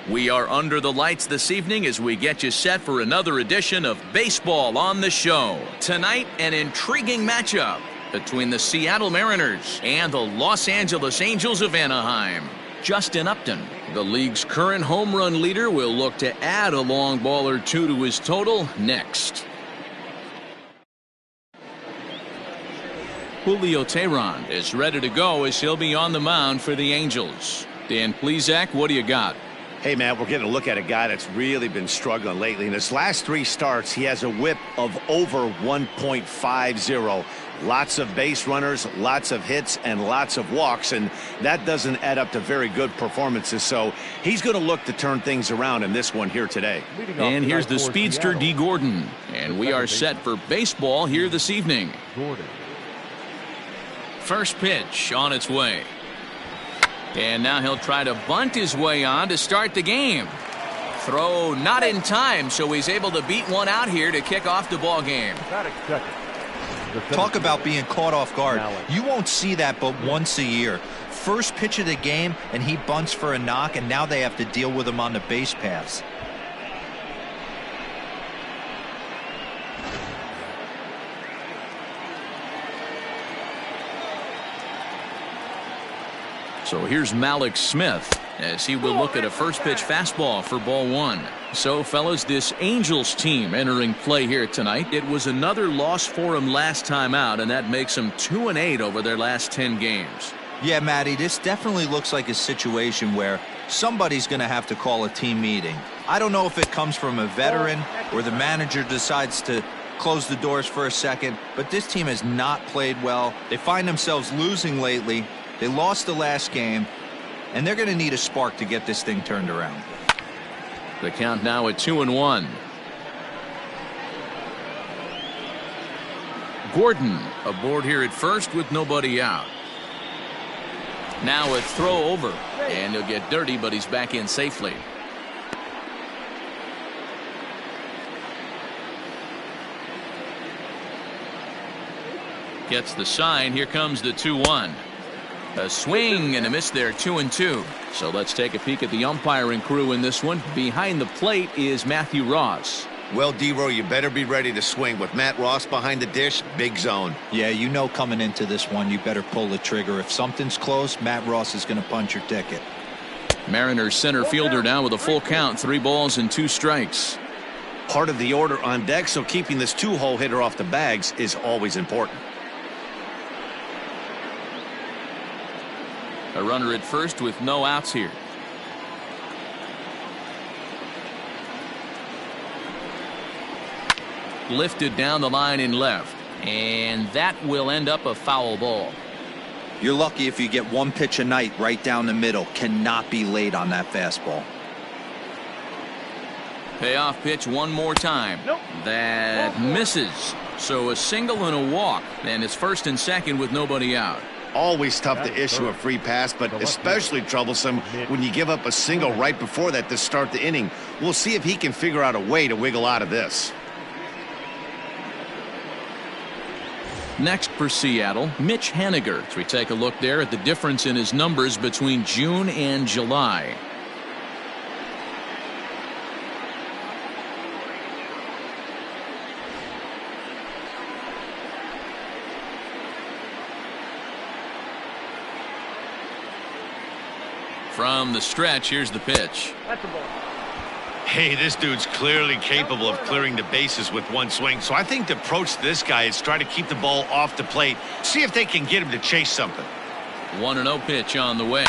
We are under the lights this evening as we get you set for another edition of Baseball on the Show. Tonight, an intriguing matchup between the Seattle Mariners and the Los Angeles Angels of Anaheim. Justin Upton, the league's current home run leader, will look to add a long ball or two to his total next. Julio Teheran is ready to go as he'll be on the mound for the Angels. Dan Plesac, what do you got? Hey, Matt, we're getting a look at a guy that's really been struggling lately. In his last 3 starts, he has a whip of over 1.50. Lots of base runners, lots of hits, and lots of walks, and that doesn't add up to very good performances. So he's going to look to turn things around in this one here today. And here's the speedster, D. Gordon. And we are set for baseball here this evening. First pitch on its way. And now he'll try to bunt his way on to start the game. Throw not in time, so he's able to beat one out here to kick off the ball game. Talk about being caught off guard. You won't see that but once a year. First pitch of the game, and he bunts for a knock, and now they have to deal with him on the base paths. So here's Malik Smith as he will look at a first pitch fastball for ball 1. So, fellas, this Angels team entering play here tonight. It was another loss for them last time out, and that makes them 2-8 over their last 10 games. Yeah, Matty, this definitely looks like a situation where somebody's going to have to call a team meeting. I don't know if it comes from a veteran or the manager decides to close the doors for a second, but this team has not played well. They find themselves losing lately. They lost the last game, and they're going to need a spark to get this thing turned around. The count now at 2-1. Gordon aboard here at first with nobody out. Now a throw over, and he'll get dirty, but he's back in safely. Gets the sign. Here comes the 2-1. A swing and a miss there, 2-2. So let's take a peek at the umpiring crew in this one. Behind the plate is Matthew Ross. Well, D-Row, you better be ready to swing. With Matt Ross behind the dish, big zone. Yeah, you know coming into this one, you better pull the trigger. If something's close, Matt Ross is going to punch your ticket. Mariners center fielder now with a full count, 3 balls and 2 strikes. Part of the order on deck, so keeping this 2-hole hitter off the bags is always important. A runner at first with no outs here. Lifted down the line in left, and that will end up a foul ball. You're lucky if you get one pitch a night right down the middle. Cannot be late on that fastball. Payoff pitch one more time. Nope. That misses. So a single and a walk, and it's first and second with nobody out. Always tough to issue a free pass, but especially troublesome when you give up a single right before that to start the inning. We'll see if he can figure out a way to wiggle out of this. Next for Seattle, Mitch Haniger. As we take a look there at the difference in his numbers between June and July. From the stretch, here's the pitch. Hey, this dude's clearly capable of clearing the bases with one swing. So I think the approach to this guy is try to keep the ball off the plate. See if they can get him to chase something. 1-0 pitch on the way.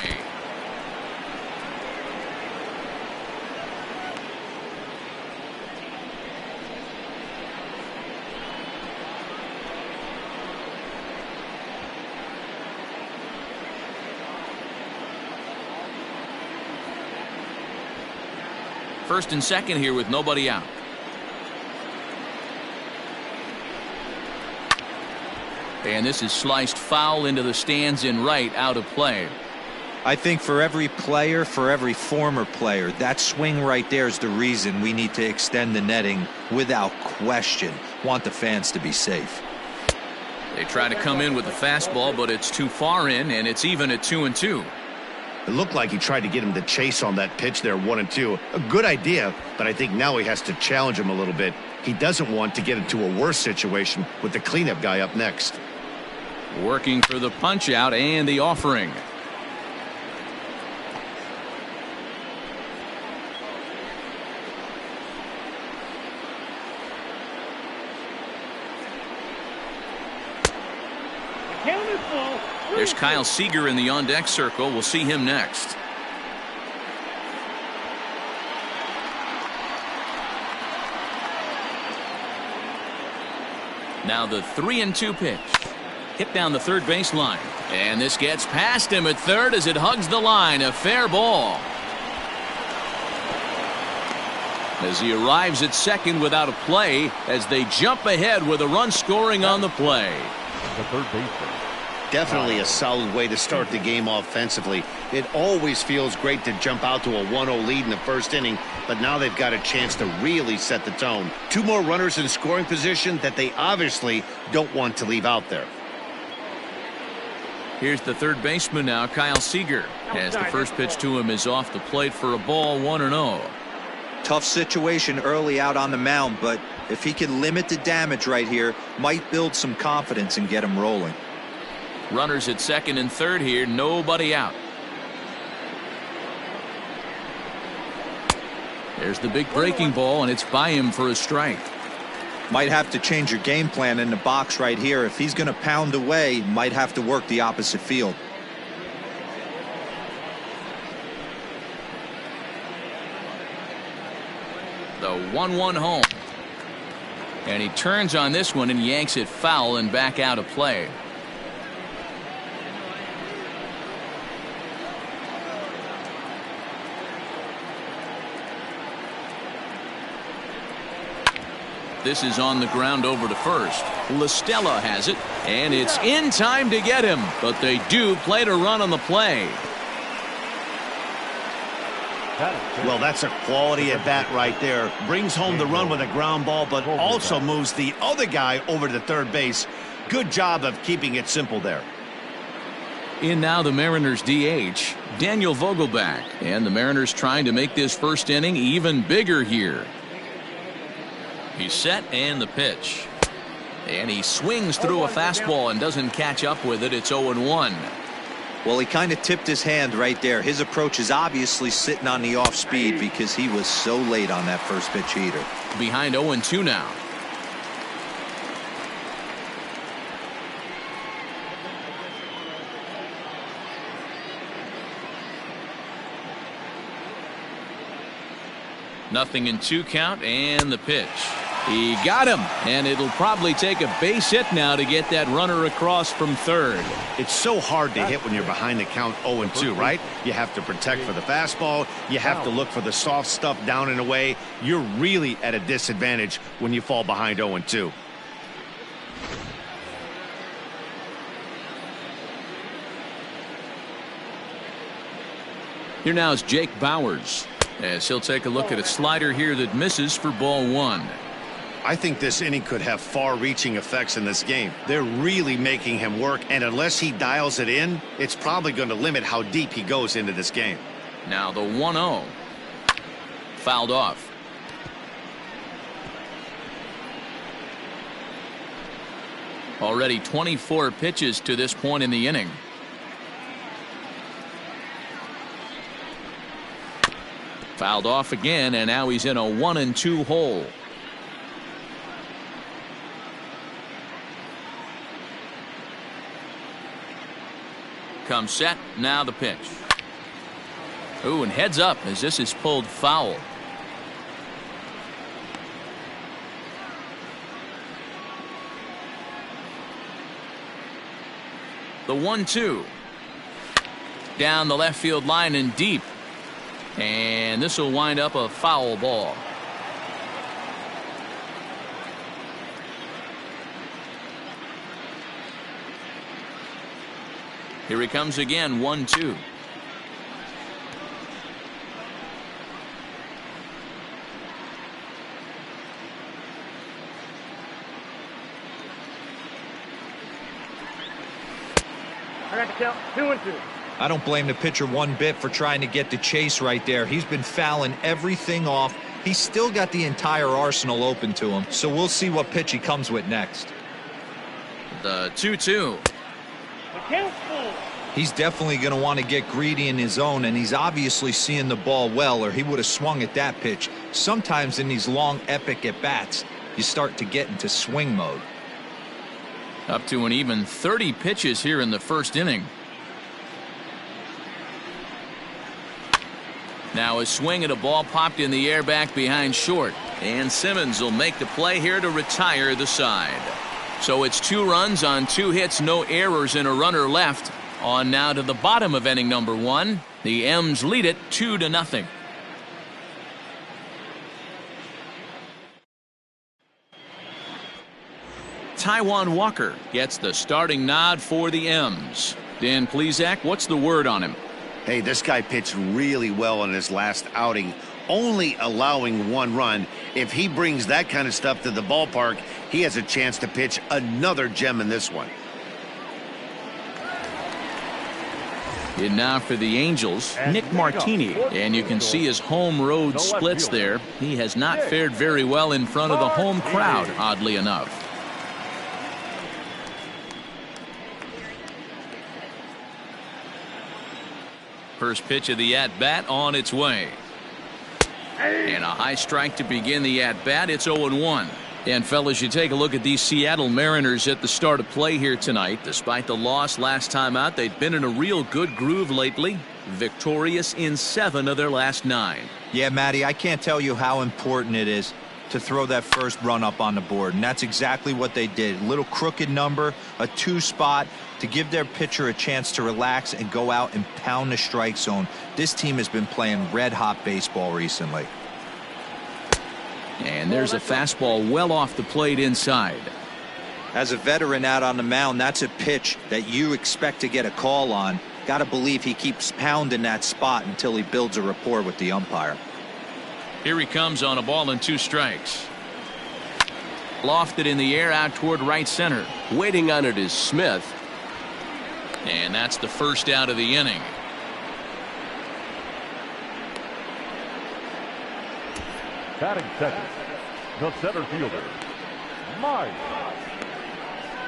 First and second here with nobody out. And this is sliced foul into the stands in right, out of play. I think for every player, for every former player, that swing right there is the reason we need to extend the netting without question. Want the fans to be safe. They try to come in with the fastball, but it's too far in, and it's even at 2-2. It looked like he tried to get him to chase on that pitch there, 1-2. A good idea, but I think now he has to challenge him a little bit. He doesn't want to get into a worse situation with the cleanup guy up next. Working for the punch out and the offering. There's Kyle Seeger in the on-deck circle. We'll see him next. Now the 3-2 pitch. Hit down the third baseline. And this gets past him at third as it hugs the line. A fair ball. As he arrives at second without a play as they jump ahead with a run scoring on the play. The third baseman. Definitely a solid way to start the game offensively. It always feels great to jump out to a 1-0 lead in the first inning, but now they've got a chance to really set the tone. Two more runners in scoring position that they obviously don't want to leave out there. Here's the third baseman now, Kyle Seeger, as the first pitch to him is off the plate for a ball, 1-0. Tough situation early out on the mound, but if he can limit the damage right here, might build some confidence and get him rolling. Runners at second and third here, nobody out. There's the big breaking ball, and it's by him for a strike. Might have to change your game plan in the box right here. If he's going to pound away, might have to work the opposite field. The 1-1 home. And he turns on this one and yanks it foul and back out of play. This is on the ground over to first. Lestella has it, and it's in time to get him, but they do play to run on the play. Well, that's a quality at bat right there. Brings home the run with a ground ball, but also moves the other guy over to third base. Good job of keeping it simple there. In now the Mariners DH, Daniel Vogelback, and the Mariners trying to make this first inning even bigger here. He's set and the pitch. And he swings through a fastball and doesn't catch up with it. It's 0-1. Well, he kind of tipped his hand right there. His approach is obviously sitting on the off speed because he was so late on that first pitch heater. Behind 0-2 now. Nothing in 2 count and the pitch. He got him, and it'll probably take a base hit now to get that runner across from third. It's so hard to hit when you're behind the count 0-2, right? You have to protect for the fastball. You have to look for the soft stuff down and away. You're really at a disadvantage when you fall behind 0-2. Here now is Jake Bauers, as he'll take a look at a slider here that misses for ball 1. I think this inning could have far-reaching effects in this game. They're really making him work, and unless he dials it in, it's probably going to limit how deep he goes into this game. Now the 1-0. Fouled off. Already 24 pitches to this point in the inning. Fouled off again, and now he's in a 1-2 hole. Comes set, now the pitch. Ooh, and heads up as this is pulled foul. The 1-2. Down the left field line and deep. And this will wind up a foul ball. Here he comes again, 1-2. I got to count 2-2. I don't blame the pitcher one bit for trying to get the chase right there. He's been fouling everything off. He's still got the entire arsenal open to him, so we'll see what pitch he comes with next. The 2-2. He's definitely going to want to get greedy in his zone, and he's obviously seeing the ball well, or he would have swung at that pitch. Sometimes in these long, epic at-bats, you start to get into swing mode. Up to an even 30 pitches here in the first inning. Now a swing at a ball popped in the air back behind short, and Simmons will make the play here to retire the side. So it's 2 runs on 2 hits, no errors, and a runner left. On now to the bottom of inning number 1. The M's lead it 2-0. Taijuan Walker gets the starting nod for the M's. Dan Plesac, what's the word on him? Hey, this guy pitched really well in his last outing, only allowing 1 run. If he brings that kind of stuff to the ballpark, he has a chance to pitch another gem in this one. And now for the Angels, Nick Martini. And you can see his home road splits there. He has not fared very well in front of the home crowd, oddly enough. First pitch of the at-bat on its way. And a high strike to begin the at-bat. It's 0-1. And fellas, you take a look at these Seattle Mariners at the start of play here tonight. Despite the loss last time out, they've been in a real good groove lately. Victorious in 7 of their last 9. Yeah, Matty, I can't tell you how important it is to throw that first run up on the board, and that's exactly what they did. A little crooked number, a 2 spot to give their pitcher a chance to relax and go out and pound the strike zone. This team has been playing red-hot baseball recently. And there's a fastball well off the plate inside. As a veteran out on the mound, that's a pitch that you expect to get a call on. Got to believe he keeps pounding that spot until he builds a rapport with the umpire. Here he comes on a ball and 2 strikes. Lofted in the air out toward right center. Waiting on it is Smith. And that's the first out of the inning. Batting second, the center fielder, Mike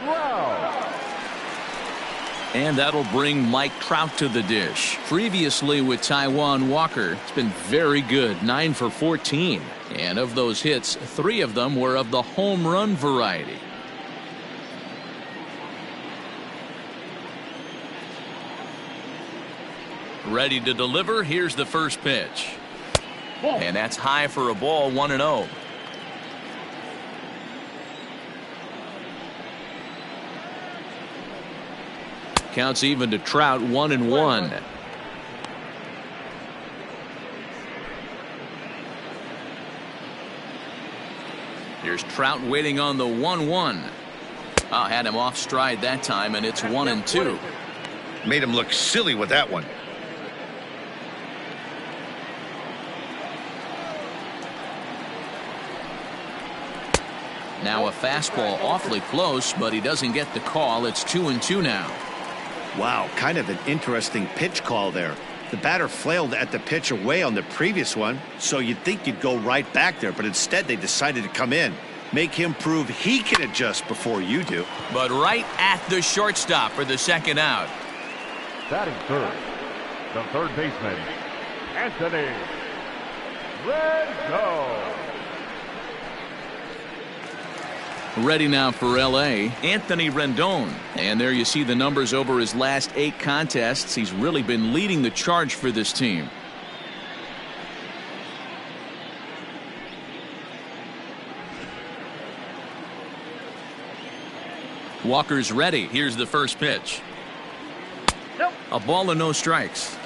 Trout. And that'll bring Mike Trout to the dish. Previously with Taijuan Walker, it's been very good, 9 for 14. And of those hits, 3 of them were of the home run variety. Ready to deliver. Here's the first pitch. And that's high for a ball, 1-0. Counts even to Trout, 1-1. Here's Trout waiting on the 1-1. Had him off stride that time, and it's 1-2. Made him look silly with that one. Now a fastball awfully close, but he doesn't get the call. It's 2-2 now. Wow, kind of an interesting pitch call there. The batter flailed at the pitch away on the previous one, so you'd think you'd go right back there, but instead they decided to come in. Make him prove he can adjust before you do. But right at the shortstop for the second out. Batting third, the third baseman, Anthony Rendon. Ready now for L.A., Anthony Rendon. And there you see the numbers over his last 8 contests. He's really been leading the charge for this team. Walker's ready. Here's the first pitch. Nope. A ball and no strikes.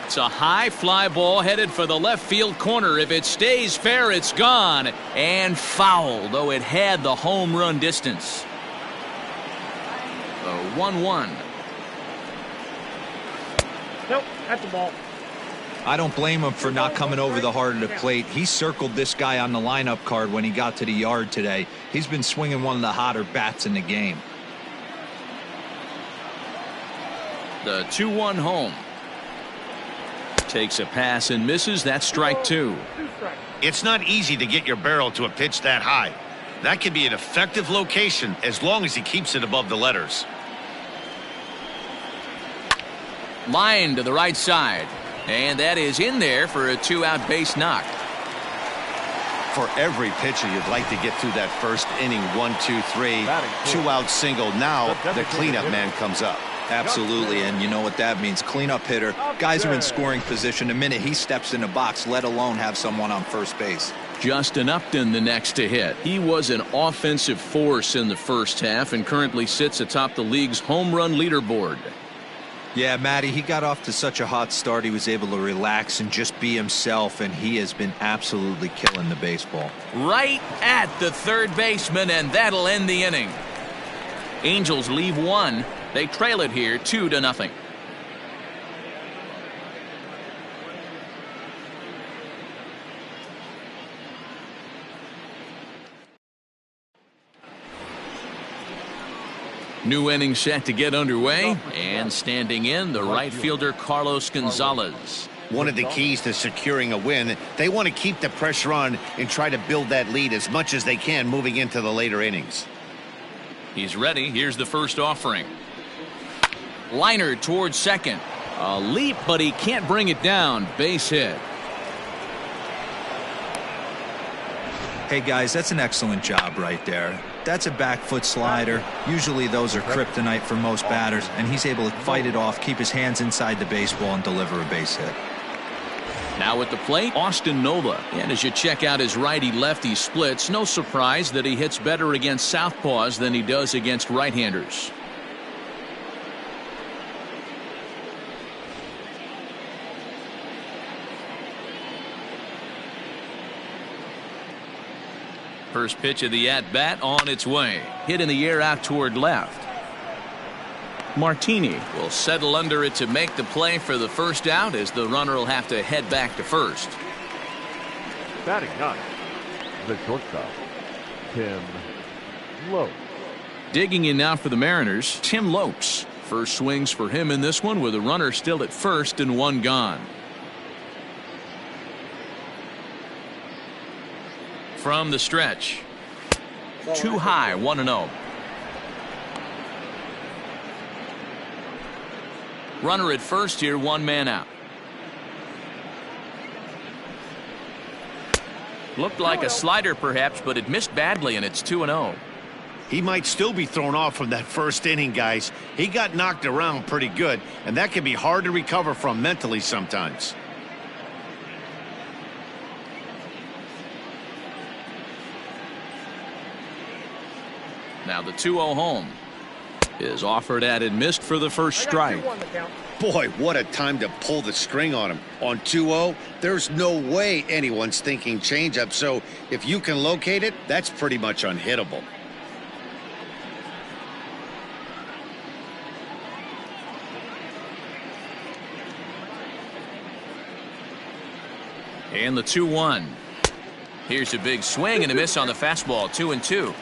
It's a high fly ball headed for the left field corner. If it stays fair, it's gone. And foul, though it had the home run distance. The 1-1. Nope, that's the ball. I don't blame him for not coming over the heart of the plate. He circled this guy on the lineup card when he got to the yard today. He's been swinging one of the hotter bats in the game. The 2-1 home. Takes a pass and misses. That's strike 2. It's not easy to get your barrel to a pitch that high. That can be an effective location as long as he keeps it above the letters. Line to the right side. And that is in there for a 2-out base knock. For every pitcher, you'd like to get through that first inning. 1, 2, 3, 2-out single. Now the cleanup man comes up. Absolutely, and you know what that means. Cleanup hitter. Guys are in scoring position the minute he steps in the box, let alone have someone on first base. Justin Upton the next to hit. He was an offensive force in the first half and currently sits atop the league's home run leaderboard. Yeah, Matty, he got off to such a hot start. He was able to relax and just be himself, and he has been absolutely killing the baseball. Right at the third baseman, and that'll end the inning. Angels leave 1. They trail it here 2-0. New inning set to get underway, and standing in, the right fielder Carlos Gonzalez. One of the keys to securing a win, they want to keep the pressure on and try to build that lead as much as they can moving into the later innings. He's ready. Here's the first offering. Liner towards second. A leap, but he can't bring it down. Base hit. Hey, guys, that's an excellent job right there. That's a back foot slider. Usually those are kryptonite for most batters, and he's able to fight it off, keep his hands inside the baseball, and deliver a base hit. Now at the plate, Austin Nola. And as you check out his righty-lefty splits, no surprise that he hits better against southpaws than he does against right-handers. First pitch of the at-bat on its way. Hit in the air out toward left. Martini will settle under it to make the play for the first out, as the runner will have to head back to first. Batting 9, the shortstop, Tim Lopes. Digging in now for the Mariners, Tim Lopes. First swings for him in this one with a runner still at first and 1 gone. From the stretch. Too high, 1-0. Runner at first here, 1 man out. Looked like a slider perhaps, but it missed badly, and it's 2-0. He might still be thrown off from that first inning, guys. He got knocked around pretty good, and that can be hard to recover from mentally sometimes. Now the 2-0 home is offered at and missed for the first strike. Boy, what a time to pull the string on him. On 2-0, there's no way anyone's thinking changeup, so if you can locate it, that's pretty much unhittable. And the 2-1. Here's a big swing and a miss on the fastball. 2-2.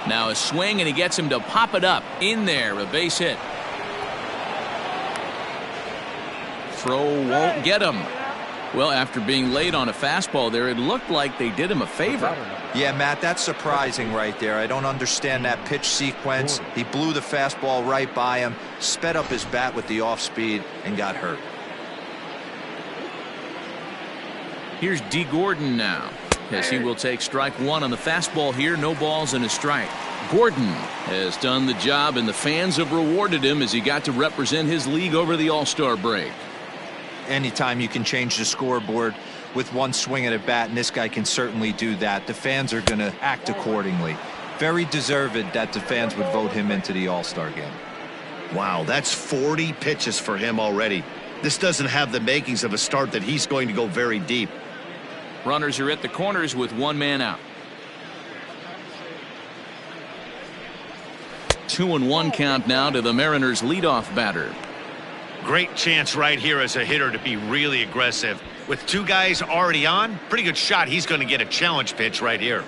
Now a swing, and he gets him to pop it up in there. A base hit. Throw won't get him. Well, after being late on a fastball there, it looked like they did him a favor. Yeah, Matt, that's surprising right there. I don't understand that pitch sequence. He blew the fastball right by him, sped up his bat with the off speed, and got hurt. Here's D. Gordon now, as he will take strike 1 on the fastball here. No balls and a strike. Gordon has done the job, and the fans have rewarded him as he got to represent his league over the All-Star break. Anytime you can change the scoreboard with 1 swing at a bat, and this guy can certainly do that, the fans are going to act accordingly. Very deserved that the fans would vote him into the All-Star game. Wow, that's 40 pitches for him already. This doesn't have the makings of a start that he's going to go very deep. Runners are at the corners with 1 man out. 2-1 count now to the Mariners leadoff batter. Great chance right here as a hitter to be really aggressive. With two guys already on, pretty good shot he's going to get a challenge pitch right here.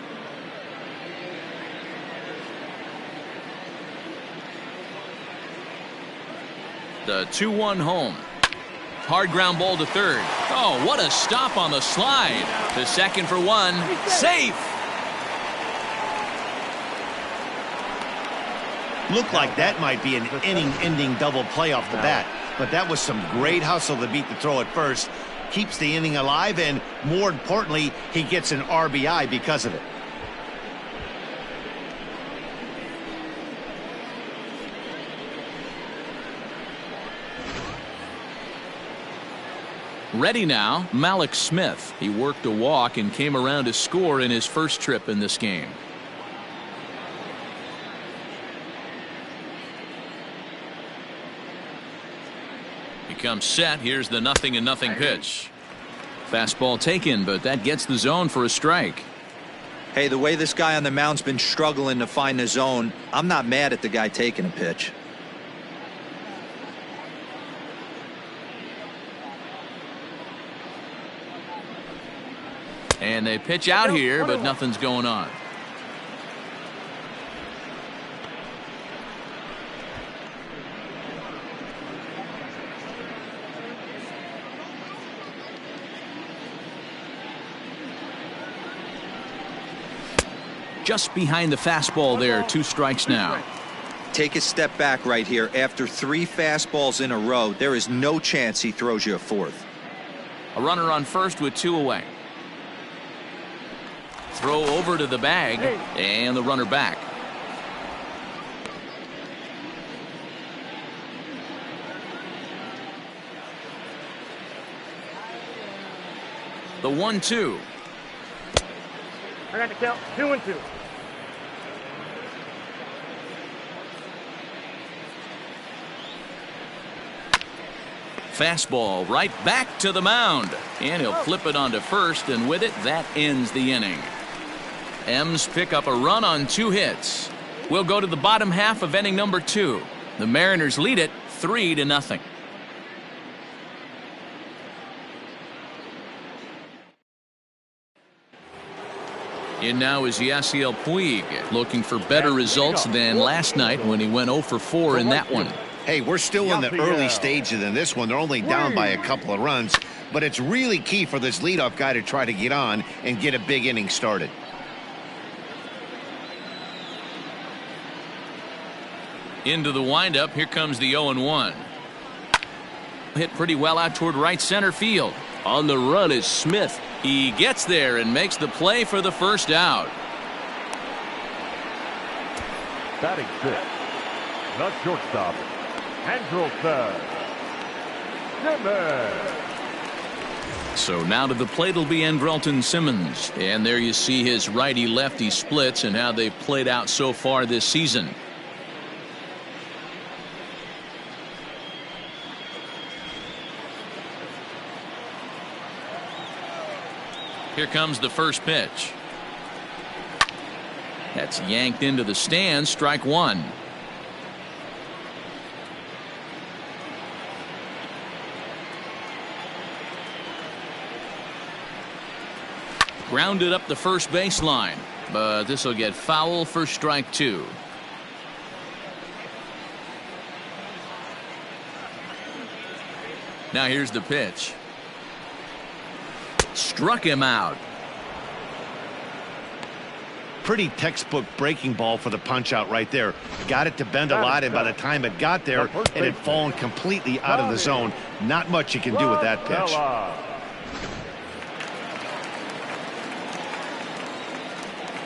The 2-1 home. Hard ground ball to third. Oh, what a stop on the slide. To second for one. Safe. Looked like that might be an inning-ending double play off the bat. But that was some great hustle to beat the throw at first. Keeps the inning alive, and more importantly, he gets an RBI because of it. Ready now, Malik Smith. He worked a walk and came around to score in his first trip in this game. He comes set. Here's the 0-0 pitch. Fastball taken, but that gets the zone for a strike. Hey, the way this guy on the mound's been struggling to find the zone, I'm not mad at the guy taking a pitch. And they pitch out here, but nothing's going on. Just behind the fastball there, 2 strikes now. Take a step back right here. After 3 fastballs in a row, there is no chance he throws you a 4th. A runner on first with 2 away. Throw over to the bag, and the runner back. The 1-2. I got the count. 2-2. Fastball right back to the mound, and he'll flip it onto first, and with it, that ends the inning. M's pick up a run on 2 hits. We'll go to the bottom half of inning number 2. The Mariners lead it 3-0. In now is Yasiel Puig, looking for better results than last night when he went 0 for 4 in that one. Hey, we're still in the early stages in this one. They're only down by a couple of runs, but it's really key for this leadoff guy to try to get on and get a big inning started. Into the windup, here comes the 0-1. Hit pretty well out toward right center field. On the run is Smith. He gets there and makes the play for the first out. Batting 6th, the shortstop, Andrewton Simmons. So now to the plate will be Andrewton Simmons. And there you see his righty-lefty splits and how they've played out so far this season. Here comes the first pitch. That's yanked into the stands, strike 1. Grounded up the first baseline, but this will get foul for strike 2. Now here's the pitch. Struck him out. Pretty textbook breaking ball for the punch out right there. Got it to bend a lot, and by the time it got there, it had fallen completely out of the zone. Not much you can do with that pitch.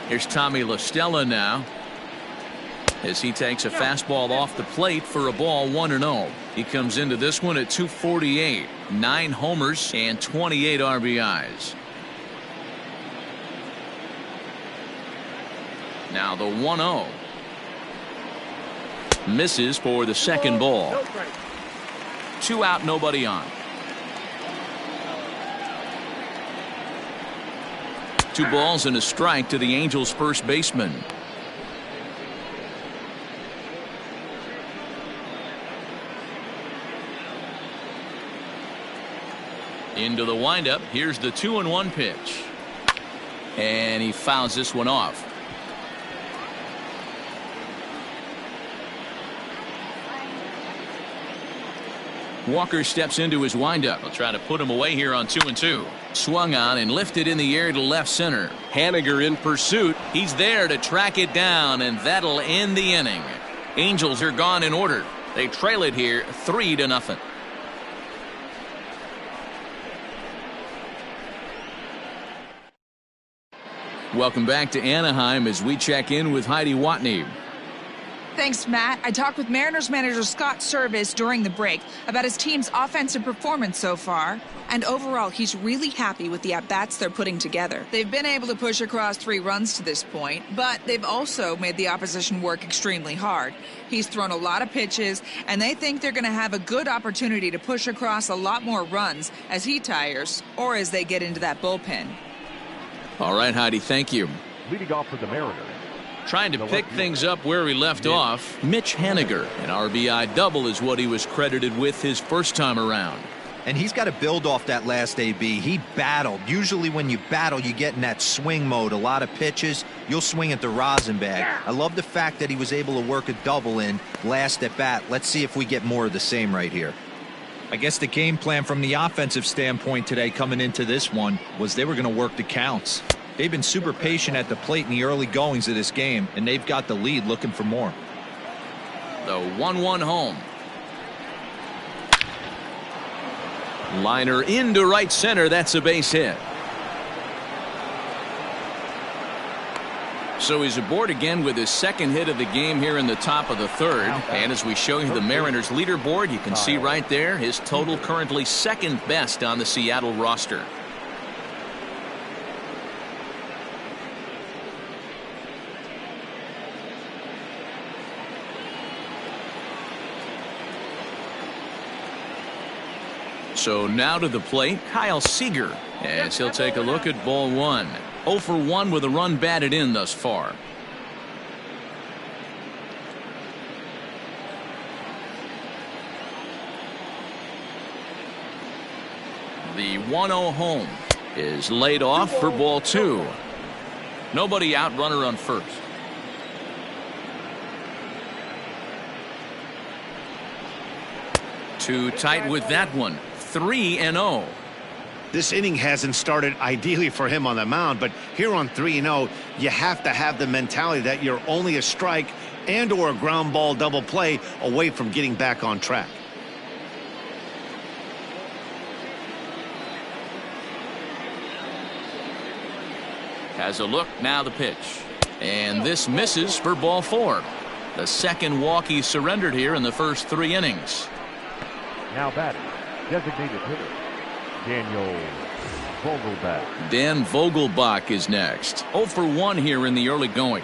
Here's Tommy Lestella now, as he takes a fastball off the plate for a ball, 1-0. He comes into this one at 248, 9 homers and 28 RBIs. Now the 1-0 misses for the second ball. 2 out, nobody on. 2 balls and a strike to the Angels' first baseman. Into the windup. Here's the 2-1 pitch. And he fouls this one off. Walker steps into his windup. He'll try to put him away here on 2-2. Swung on and lifted in the air to left center. Haniger in pursuit. He's there to track it down, and that'll end the inning. Angels are gone in order. They trail it here 3-0. Welcome back to Anaheim as we check in with Heidi Watney. Thanks, Matt. I talked with Mariners manager Scott Service during the break about his team's offensive performance so far. And overall, he's really happy with the at-bats they're putting together. They've been able to push across 3 runs to this point, but they've also made the opposition work extremely hard. He's thrown a lot of pitches, and they think they're going to have a good opportunity to push across a lot more runs as he tires or as they get into that bullpen. All right, Heidi, thank you. Leading off for the Mariners. Trying to pick things up where he left off, Mitch Haniger. An RBI double is what he was credited with his first time around. And he's got to build off that last AB. He battled. Usually when you battle, you get in that swing mode. A lot of pitches, you'll swing at the rosin bag. I love the fact that he was able to work a double in last at bat. Let's see if we get more of the same right here. I guess the game plan from the offensive standpoint today coming into this one was they were going to work the counts. They've been super patient at the plate in the early goings of this game, and they've got the lead looking for more. The 1-1 home. Liner into right center. That's a base hit. So he's aboard again with his second hit of the game here in the top of the third. And as we show you the Mariners leaderboard, you can see right there his total currently second best on the Seattle roster. So now to the plate, Kyle Seeger, as he'll take a look at ball 1. 0 for 1 with a run batted in thus far. The 1-0 home is laid off for ball 2. Nobody out, runner on first. Too tight with that one. 3-0. This inning hasn't started ideally for him on the mound, but here on 3-0, you have to have the mentality that you're only a strike and or a ground ball double play away from getting back on track. Has a look, now the pitch. And this misses for ball 4. The second walk he surrendered here in the first 3 innings. Now batting, designated hitter, Daniel Vogelback. Dan Vogelback is next. 0 for 1 here in the early going.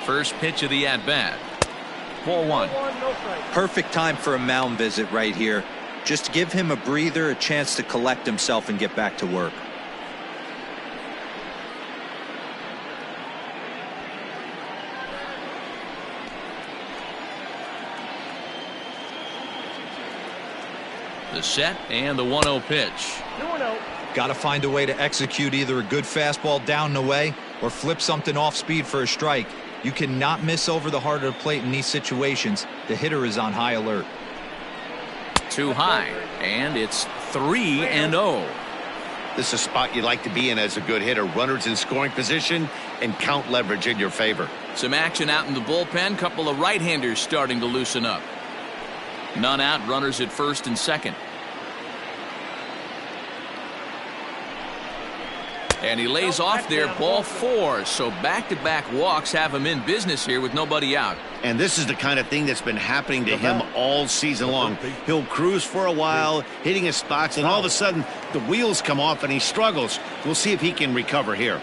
First pitch of the at-bat. Ball 1. Perfect time for a mound visit right here. Just give him a breather, a chance to collect himself and get back to work. The set and the 1-0 pitch. 2-0. Got to find a way to execute either a good fastball down and away or flip something off speed for a strike. You cannot miss over the heart of the plate in these situations. The hitter is on high alert. Too high, and it's 3-0. This is a spot you like to be in as a good hitter. Runners in scoring position and count leverage in your favor. Some action out in the bullpen. Couple of right-handers starting to loosen up. None out, runners at first and second. And he lays off there, ball 4. So back-to-back walks have him in business here with nobody out. And this is the kind of thing that's been happening to him all season long. He'll cruise for a while, hitting his spots, and all of a sudden the wheels come off and he struggles. We'll see if he can recover here.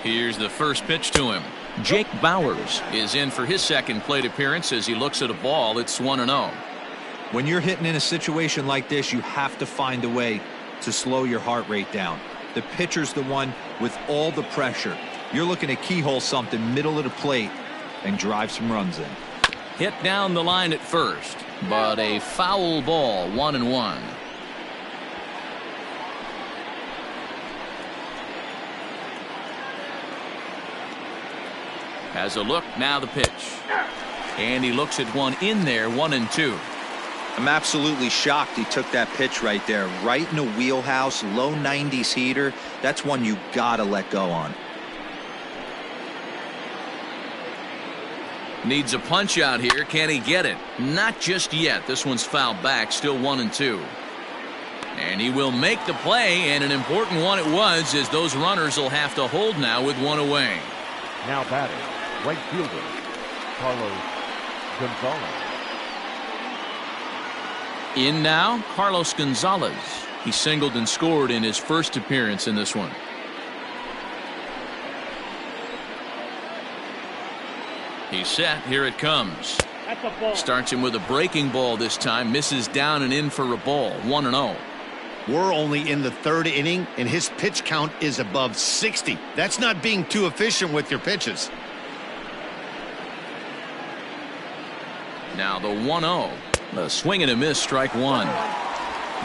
Here's the first pitch to him. Jake Bauers is in for his second plate appearance as he looks at a ball. It's 1-0. When you're hitting in a situation like this, you have to find a way to slow your heart rate down. The pitcher's the one with all the pressure. You're looking to keyhole something middle of the plate and drive some runs in. Hit down the line at first, but a foul ball, 1-1. Has a look, now the pitch. And he looks at one in there, 1-2. I'm absolutely shocked he took that pitch right there. Right in the wheelhouse, low 90s heater. That's one you gotta let go on. Needs a punch out here. Can he get it? Not just yet. This one's fouled back, still 1-2. And he will make the play, and an important one it was, as those runners will have to hold now with one away. Now batting, right fielder, Carlos Gonzalez. In now, Carlos Gonzalez. He singled and scored in his first appearance in this one. He's set. Here it comes. Starts him with a breaking ball this time. Misses down and in for a ball. 1-0. We're only in the third inning, and his pitch count is above 60. That's not being too efficient with your pitches. Now the 1-0. A swing and a miss, strike one.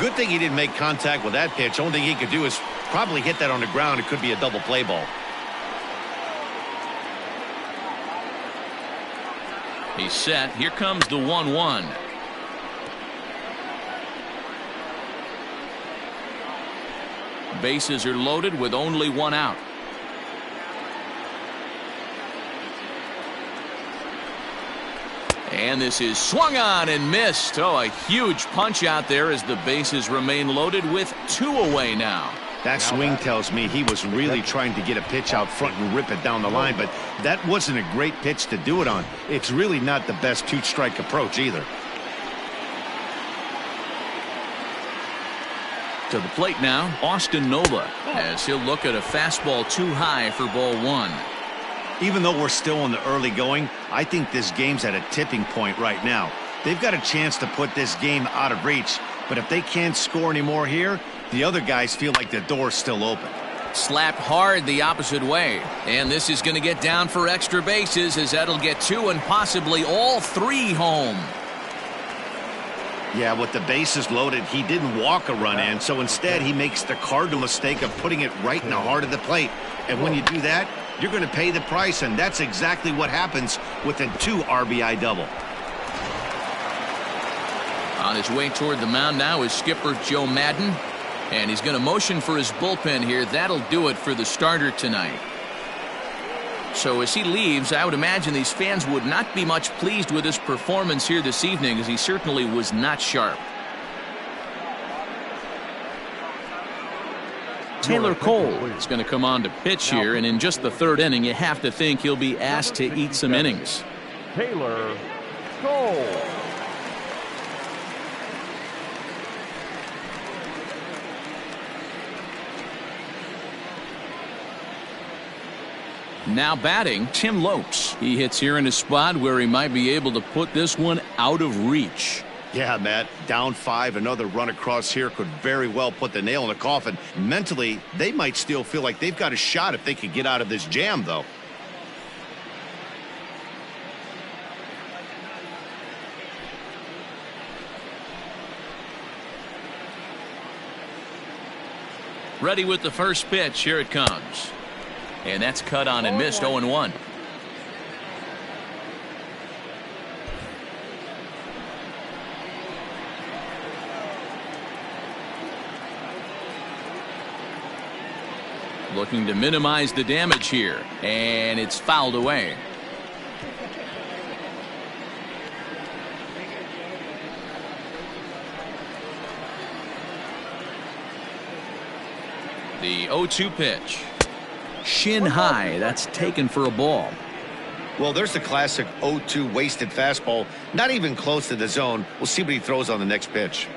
Good thing he didn't make contact with that pitch. Only thing he could do is probably hit that on the ground. It could be a double play ball. He's set. Here comes the 1-1. Bases are loaded with only one out. And this is swung on and missed. Oh, a huge punch out there as the bases remain loaded with two away now. That swing tells me he was really trying to get a pitch out front and rip it down the line, but that wasn't a great pitch to do it on. It's really not the best two-strike approach either. To the plate now, Austin Nola, as he'll look at a fastball too high for ball one. Even though we're still in the early going, I think this game's at a tipping point right now. They've got a chance to put this game out of reach, but if they can't score anymore here, the other guys feel like the door's still open. Slapped hard the opposite way, and this is going to get down for extra bases, as that'll get two and possibly all three home. Yeah, with the bases loaded, he didn't walk a run in, so instead he makes the cardinal mistake of putting it right in the heart of the plate. And when you do that, you're going to pay the price, and that's exactly what happens with a 2 RBI double. On his way toward the mound now is skipper Joe Madden, and he's going to motion for his bullpen here. That'll do it for the starter tonight. So as he leaves, I would imagine these fans would not be much pleased with his performance here this evening, as he certainly was not sharp. Taylor Cole is going to come on to pitch here, and in just the third inning, you have to think he'll be asked to eat some innings. Taylor Cole. Now batting, Tim Lopes. He hits here in a spot where he might be able to put this one out of reach. Yeah, Matt, down 5, another run across here could very well put the nail in the coffin. Mentally, they might still feel like they've got a shot if they could get out of this jam, though. Ready with the first pitch. Here it comes. And that's cut on and missed. 0-1. Looking to minimize the damage here, and it's fouled away. The 0-2 pitch. Shin high. That's taken for a ball. Well, there's the classic 0-2 wasted fastball. Not even close to the zone. We'll see what he throws on the next pitch.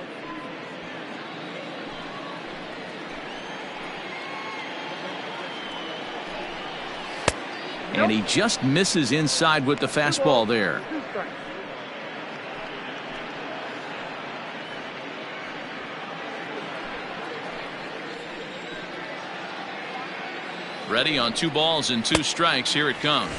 And he just misses inside with the fastball there. Ready on 2 balls and 2 strikes. Here it comes.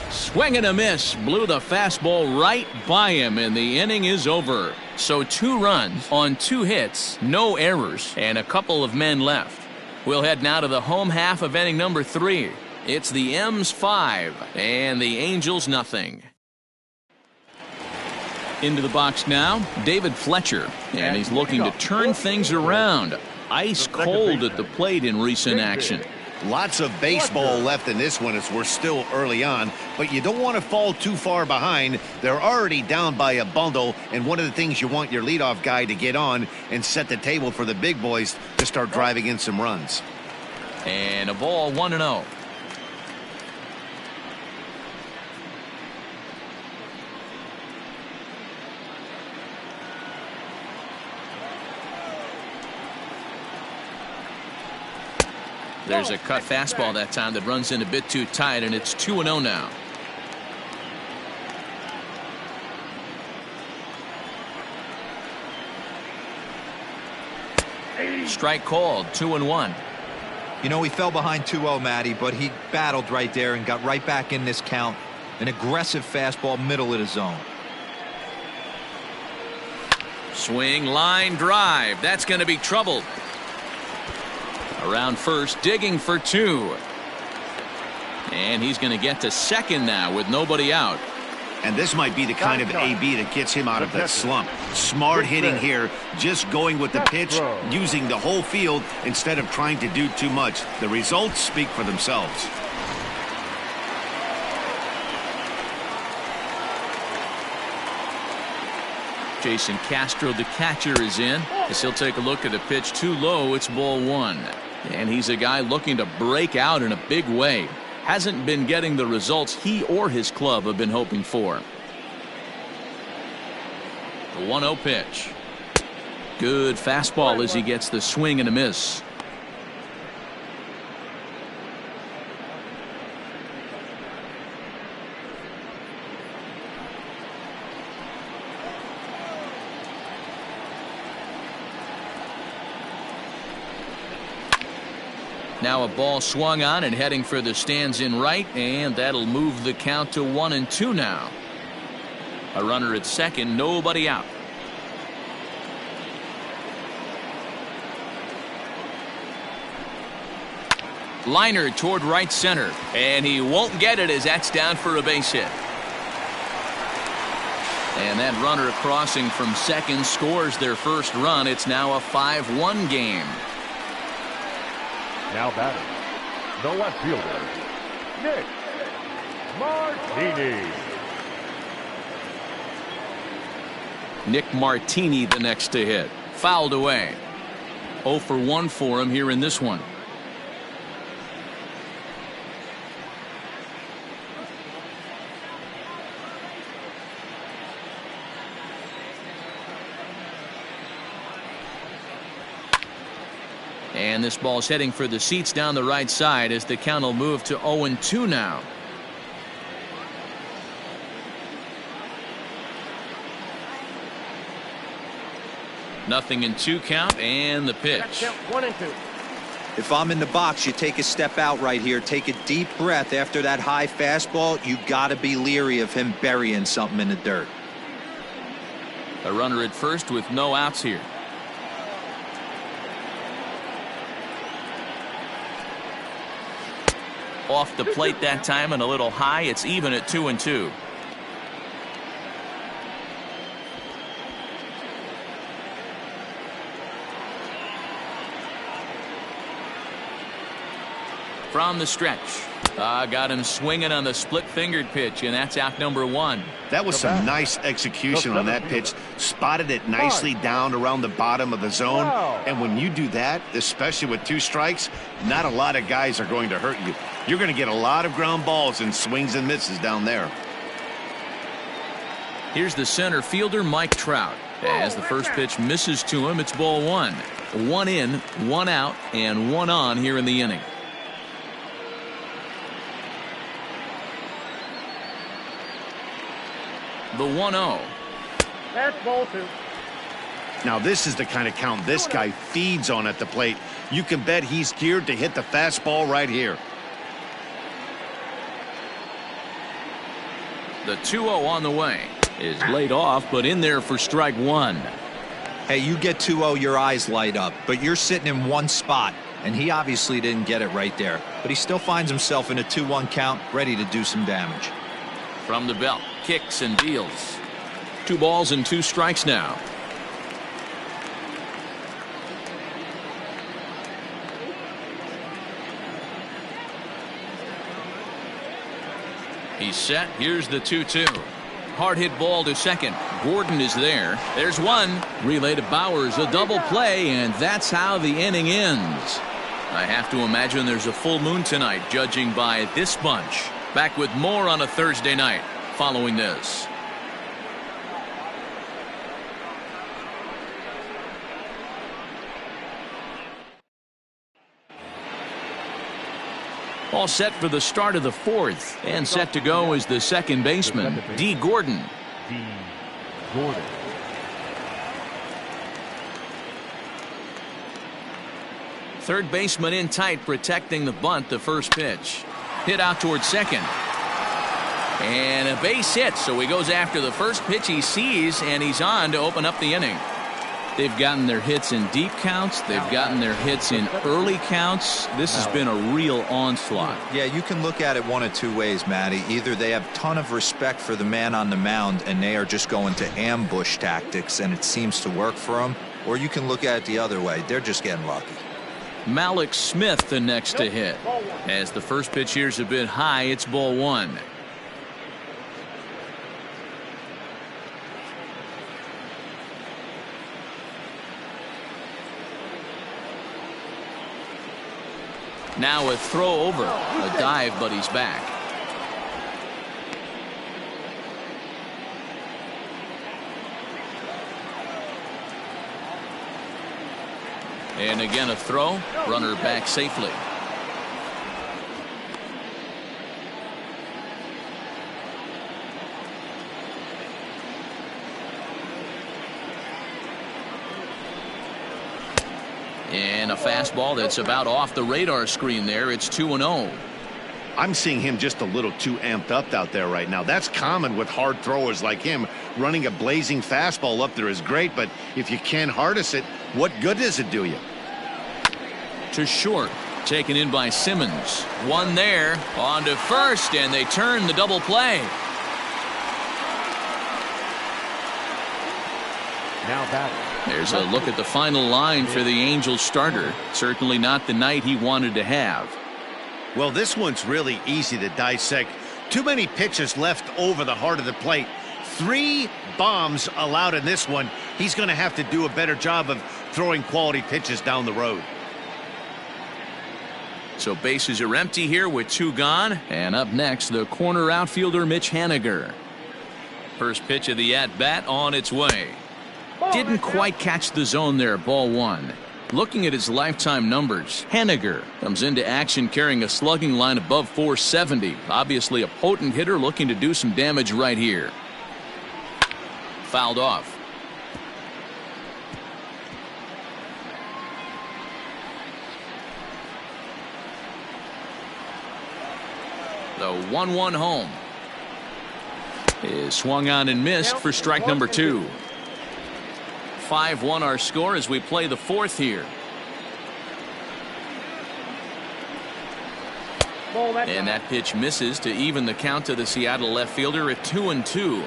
Swing and a miss. Blew the fastball right by him, and the inning is over. So 2 runs on 2 hits, no errors, and a couple of men left. We'll head now to the home half of inning number 3. It's the M's 5 and the Angels nothing. Into the box now, David Fletcher, and he's looking to turn things around. Ice cold at the plate in recent action. Lots of baseball left in this one as we're still early on, but you don't want to fall too far behind. They're already down by a bundle, and one of the things you want your leadoff guy to get on and set the table for the big boys to start driving in some runs. And a ball, 1-0. There's a cut fastball that time that runs in a bit too tight, and it's 2-0 now. Strike called, 2-1. You know, he fell behind 2-0, Matty, but he battled right there and got right back in this count. An aggressive fastball, middle of the zone. Swing, line, drive. That's going to be trouble. Around first, digging for 2. And he's going to get to second now with nobody out. And this might be the kind of AB that gets him out of that slump. Smart hitting here, just going with the pitch, using the whole field instead of trying to do too much. The results speak for themselves. Jason Castro, the catcher, is in as he'll take a look at a pitch too low. It's ball 1. And he's a guy looking to break out in a big way. Hasn't been getting the results he or his club have been hoping for. The 1-0 pitch. Good fastball as he gets the swing and a miss. Now a ball swung on and heading for the stands in right, and that'll move the count to 1-2 now. A runner at second, nobody out. Liner toward right center, and he won't get it as that's down for a base hit. And that runner crossing from second scores their first run. It's now a 5-1 game. Now batting, the left fielder, Mitch Martini. Nick Martini the next to hit. Fouled away. 0 for 1 for him here in this one. And this ball's heading for the seats down the right side as the count will move to 0-2 now. Nothing in 2 count, and the pitch. 1-2. If I'm in the box, you take a step out right here. Take a deep breath after that high fastball. You got to be leery of him burying something in the dirt. A runner at first with no outs here. Off the plate that time and a little high. It's even at 2-2. From the stretch. Got him swinging on the split-fingered pitch, and that's out number 1. That was some nice execution on that pitch. Spotted it nicely down around the bottom of the zone. And when you do that, especially with 2 strikes, not a lot of guys are going to hurt you. You're going to get a lot of ground balls and swings and misses down there. Here's the center fielder, Mike Trout. As the first pitch misses to him, it's ball 1. 1 in, 1 out, and 1 on here in the inning. The 1-0. That's ball 2. Now this is the kind of count this guy feeds on at the plate. You can bet he's geared to hit the fastball right here. The 2-0 on the way is laid off, but in there for strike one. Hey, you get 2-0, your eyes light up, but you're sitting in one spot, and he obviously didn't get it right there. But he still finds himself in a 2-1 count, ready to do some damage. From the belt, kicks and deals. 2 balls and 2 strikes now. He's set. Here's the 2-2. Hard hit ball to second. Gordon is there. There's one. Relay to Bowers. A double play, and that's how the inning ends. I have to imagine there's a full moon tonight, judging by this bunch. Back with more on a Thursday night following this. All set for the start of the 4th, and set to go is the second baseman, D. Gordon. Third baseman in tight, protecting the bunt. The first pitch hit out towards second, and a base hit, so he goes after the first pitch he sees, and he's on to open up the inning. They've gotten their hits in deep counts. They've gotten their hits in early counts. This has been a real onslaught. Yeah, you can look at it one of two ways, Matty. Either they have a ton of respect for the man on the mound and they are just going to ambush tactics and it seems to work for them, or you can look at it the other way. They're just getting lucky. Malik Smith the next to hit. As the first pitch here's a bit high, it's ball 1. Now a throw over, a dive, but he's back. And again a throw, runner back safely. And a fastball that's about off the radar screen there. It's 2-0. I'm seeing him just a little too amped up out there right now. That's common with hard throwers like him. Running a blazing fastball up there is great, but if you can't harness it, what good does it do you? To short, taken in by Simmons. One there, on to first, and they turn the double play. Now batting. There's a look at the final line for the Angels starter. Certainly not the night he wanted to have. Well, this one's really easy to dissect. Too many pitches left over the heart of the plate. 3 bombs allowed in this one. He's going to have to do a better job of throwing quality pitches down the road. So bases are empty here with 2 gone. And up next, the corner outfielder Mitch Haniger. First pitch of the at-bat on its way. Didn't quite catch the zone there, ball 1. Looking at his lifetime numbers, Haniger comes into action carrying a slugging line above 470. Obviously a potent hitter looking to do some damage right here. Fouled off. The 1-1 home is swung on and missed for strike number 2. 5-1 our score as we play the 4th here. And that pitch misses to even the count to the Seattle left fielder at 2-2.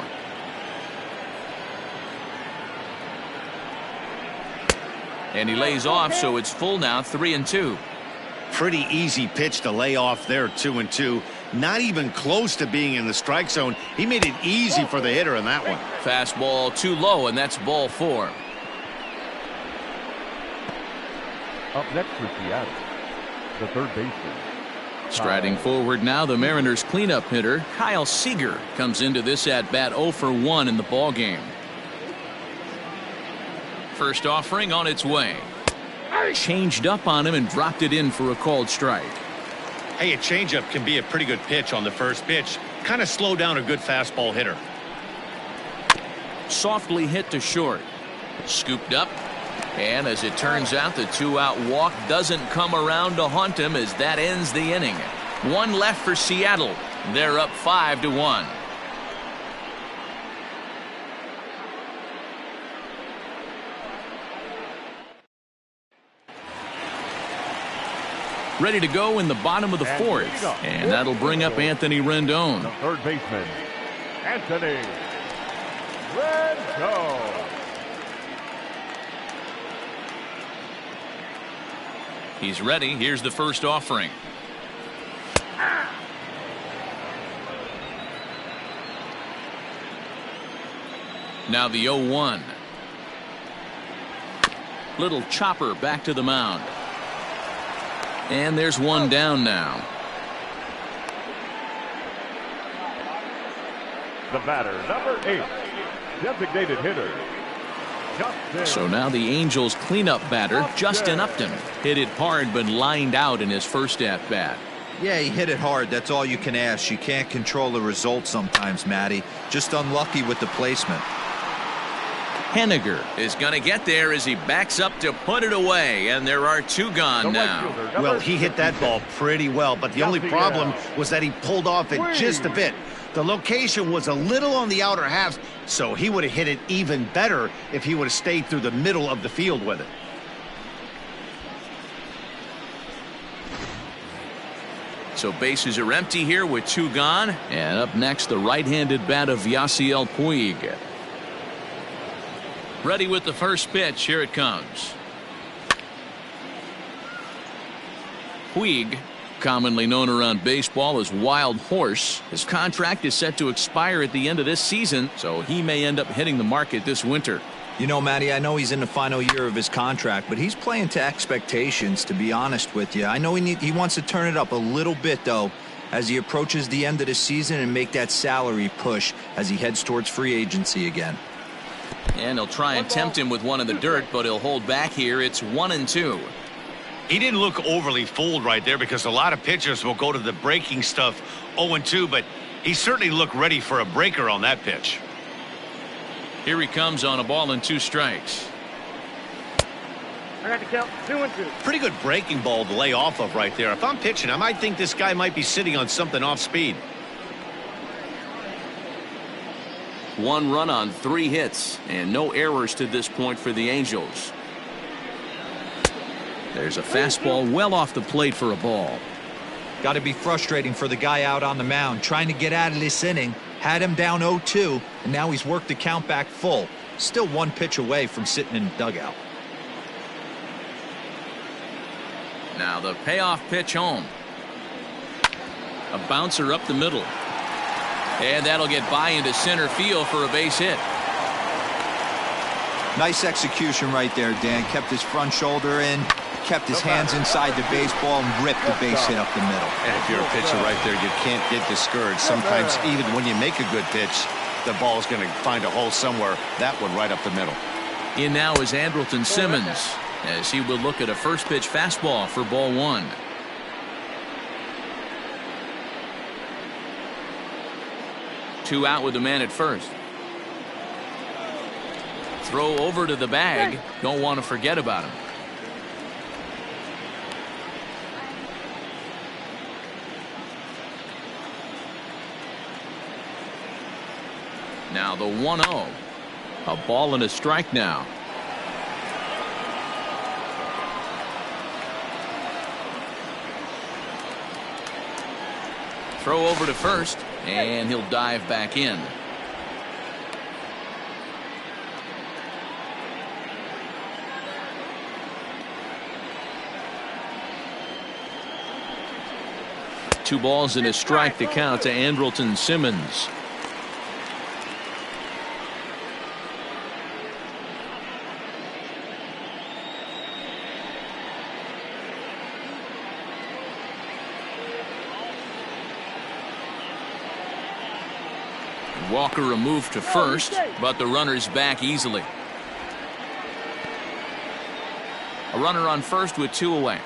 And he lays off, so it's full now, 3-2. Pretty easy pitch to lay off there, 2-2. Not even close to being in the strike zone. He made it easy for the hitter in that one. Fastball too low, and that's ball 4. Up next for Seattle, the third baseman. Striding forward now, the Mariners cleanup hitter Kyle Seeger comes into this at bat 0 for 1 in the ball game. First offering on its way. Changed up on him and dropped it in for a called strike. Hey, a changeup can be a pretty good pitch on the first pitch. Kind of slow down a good fastball hitter. Softly hit to short. Scooped up. And as it turns out, the 2-out walk doesn't come around to haunt him as that ends the inning. 1 left for Seattle. They're up 5-1. Ready to go in the bottom of the fourth. And that'll bring up Anthony Rendon. The third baseman, Anthony Rendon. He's ready. Here's the first offering. Now the 0-1. Little chopper back to the mound. And there's one down now. The batter, number 8, designated hitter. So now the Angels cleanup batter, Justin Upton. Hit it hard but lined out in his first at-bat. Yeah, he hit it hard. That's all you can ask. You can't control the result sometimes, Matty. Just unlucky with the placement. Haniger is going to get there as he backs up to put it away, and there are two gone now. Well, he hit that ball pretty well, but the only problem was that he pulled off it just a bit. The location was a little on the outer half, so he would have hit it even better if he would have stayed through the middle of the field with it. So bases are empty here with two gone, and up next the right-handed bat of Yasiel Puig. Ready with the first pitch. Here it comes. Puig, commonly known around baseball as Wild Horse, his contract is set to expire at the end of this season, so he may end up hitting the market this winter. You know, Matty, I know he's in the final year of his contract, but he's playing to expectations, to be honest with you. I know he wants to turn it up a little bit, though, as he approaches the end of the season and make that salary push as he heads towards free agency again. And he'll try and tempt him with one in the dirt, but he'll hold back here. It's 1-2. He didn't look overly fooled right there because a lot of pitchers will go to the breaking stuff 0-2, but he certainly looked ready for a breaker on that pitch. Here he comes on a ball and 2 strikes. I got to count 2-2. Pretty good breaking ball to lay off of right there. If I'm pitching, I might think this guy might be sitting on something off speed. 1 run on 3 hits and no errors to this point for the Angels. There's a fastball well off the plate for a ball. Got to be frustrating for the guy out on the mound trying to get out of this inning. Had him down 0-2, and now he's worked the count back full. Still 1 pitch away from sitting in the dugout. Now the payoff pitch home. A bouncer up the middle. And that'll get by into center field for a base hit. Nice execution right there, Dan. Kept his front shoulder in, kept his hands inside the baseball, and ripped the base hit up the middle. And if you're a pitcher right there, you can't get discouraged. Sometimes even when you make a good pitch, the ball's going to find a hole somewhere. That one right up the middle. In now is Andrewton Simmons as he will look at a first pitch fastball for ball 1. Two out with the man at first. Throw over to the bag. Don't want to forget about him. Now the 1-0. A ball and a strike now. Throw over to first, and he'll dive back in. Two balls and a strike to count to Andrewton Simmons. Walker a move to first, but the runner's back easily. A runner on first with 2 away.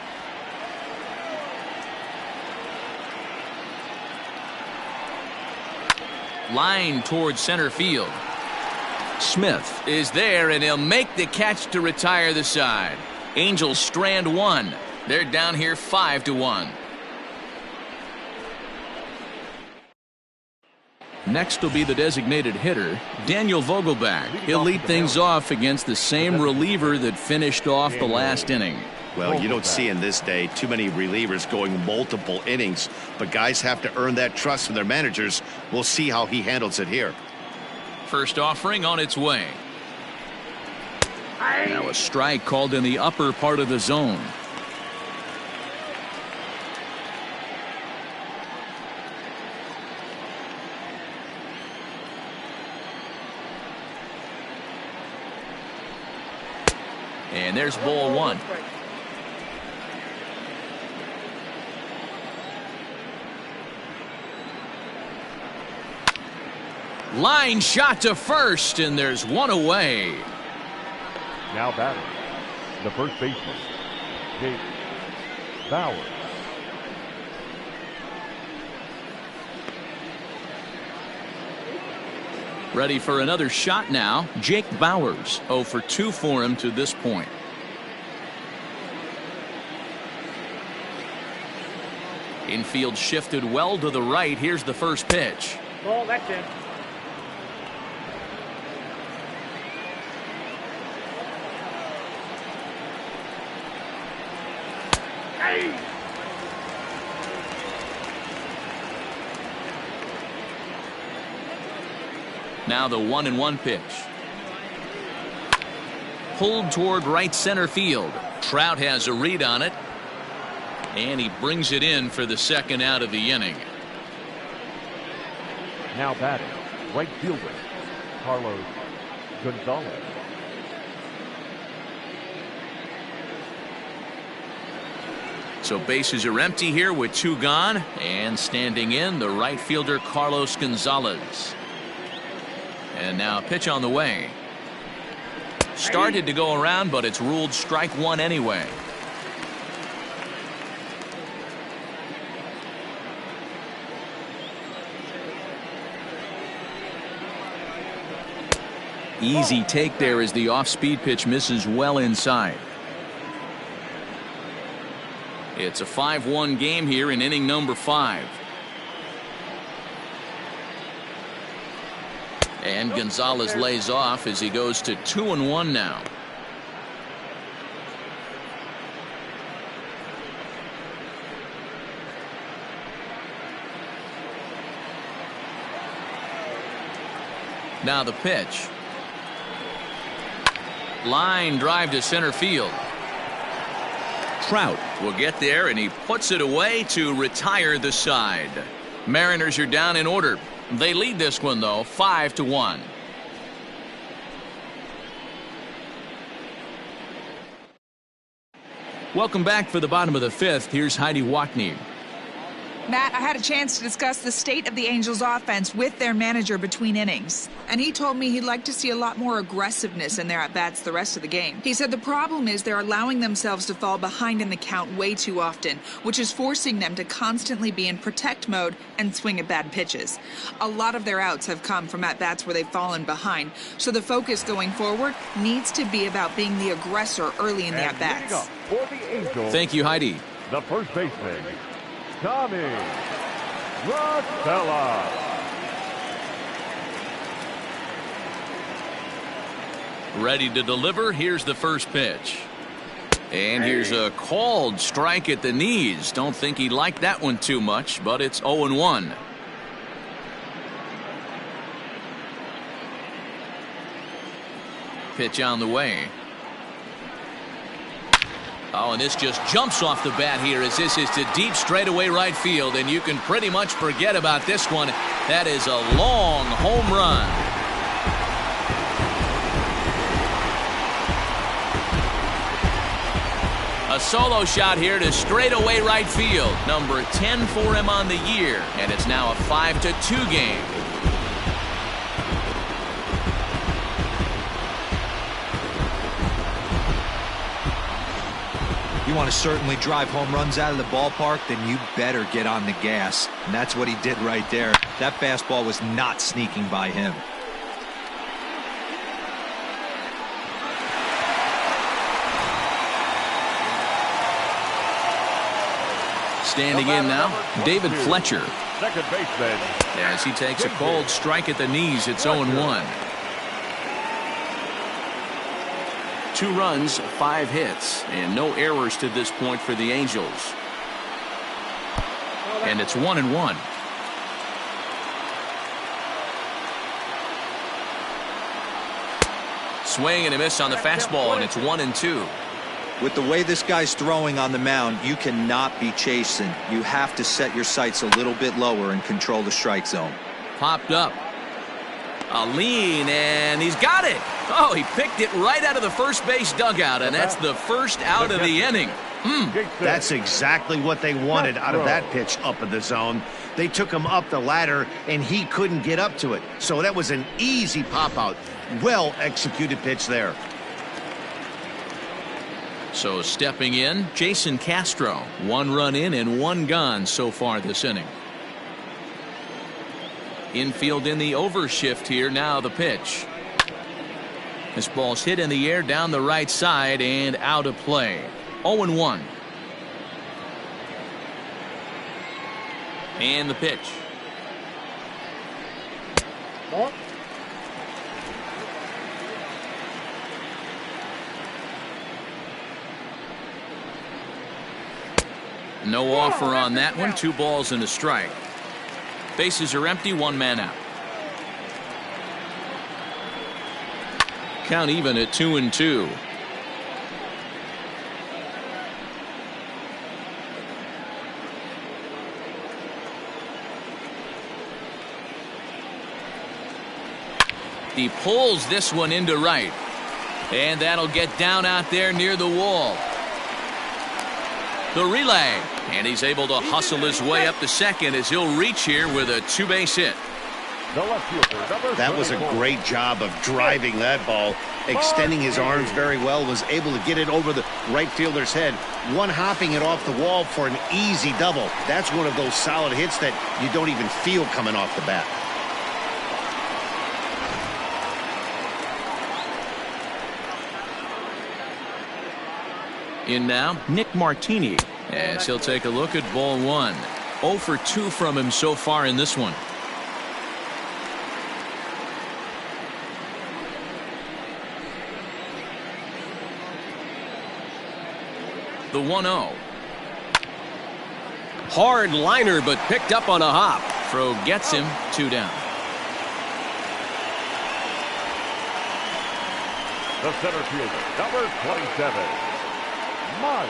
Line towards center field. Smith is there, and he'll make the catch to retire the side. Angels strand 1. They're down here 5-1. Next will be the designated hitter, Daniel Vogelback. He'll lead things off against the same reliever that finished off the last inning. Well, you don't see in this day too many relievers going multiple innings, but guys have to earn that trust from their managers. We'll see how he handles it here. First offering on its way. Now a strike called in the upper part of the zone. And there's ball one. Line shot to first, and there's one away. Now batting, the first baseman, Jake Bauers. Ready for another shot now. Jake Bauers, 0 for 2 for him to this point. Infield shifted well to the right. Here's the first pitch. Ball, that's it. Now the 1-1 pitch. Pulled toward right center field. Trout has a read on it. And he brings it in for the second out of the inning. Now batting, right fielder, Carlos Gonzalez. So bases are empty here with 2 gone. And standing in, the right fielder Carlos Gonzalez. And now a pitch on the way. Started to go around, but it's ruled strike 1 anyway. Easy take there as the off-speed pitch misses well inside. It's a 5-1 game here in inning number 5. And Gonzalez lays off as he goes to 2-1 now. Now the pitch. Line drive to center field. Trout will get there, and he puts it away to retire the side. Mariners are down in order. They lead this one, though, 5-1. Welcome back for the bottom of the 5th. Here's Heidi Watney. Matt, I had a chance to discuss the state of the Angels offense with their manager between innings. And he told me he'd like to see a lot more aggressiveness in their at-bats the rest of the game. He said the problem is they're allowing themselves to fall behind in the count way too often, which is forcing them to constantly be in protect mode and swing at bad pitches. A lot of their outs have come from at-bats where they've fallen behind, so the focus going forward needs to be about being the aggressor early in the at-bats. Thank you, Heidi. The first baseman, Tommy Lestella. Ready to deliver. Here's the first pitch. And here's a called strike at the knees. Don't think he liked that one too much, but it's 0-1. Pitch on the way. Oh, and this just jumps off the bat here as this is to deep straightaway right field, and you can pretty much forget about this one. That is a long home run. A solo shot here to straightaway right field. Number 10 for him on the year, and it's now a 5-2 game. You want to certainly drive home runs out of the ballpark, then you better get on the gas. And that's what he did right there. That fastball was not sneaking by him. Standing in now, David Fletcher. Second baseman. As he takes a cold strike at the knees, it's 0-1. 2 runs, 5 hits, and no errors to this point for the Angels. And it's 1-1. Swing and a miss on the fastball, and it's 1-2. With the way this guy's throwing on the mound, you cannot be chasing. You have to set your sights a little bit lower and control the strike zone. Popped up. A lean, and he's got it. Oh, he picked it right out of the first base dugout, and that's the first out of the inning. That's exactly what they wanted out of that pitch up in the zone. They took him up the ladder, and he couldn't get up to it. So that was an easy pop-out. Well-executed pitch there. So stepping in, Jason Castro. 1 run in and 1 gone so far this inning. Infield in the overshift here. Now the pitch. This ball's hit in the air down the right side and out of play. 0-1. And the pitch. No offer on that one. 2 balls and a strike. Bases are empty. 1 man out. Count even at 2-2. He pulls this one into right. And that'll get down out there near the wall. The relay. And he's able to hustle his way up to second as he'll reach here with a 2-base hit. That was a great job of driving that ball, extending his arms very well, was able to get it over the right fielder's head, one-hopping it off the wall for an easy double. That's one of those solid hits that you don't even feel coming off the bat. In now, Nick Martini, as he'll take a look at ball 1. 0 for 2 from him so far in this one. The 1-0. Hard liner, but picked up on a hop. Throw gets him. 2 down. The center fielder, number 27, Mike.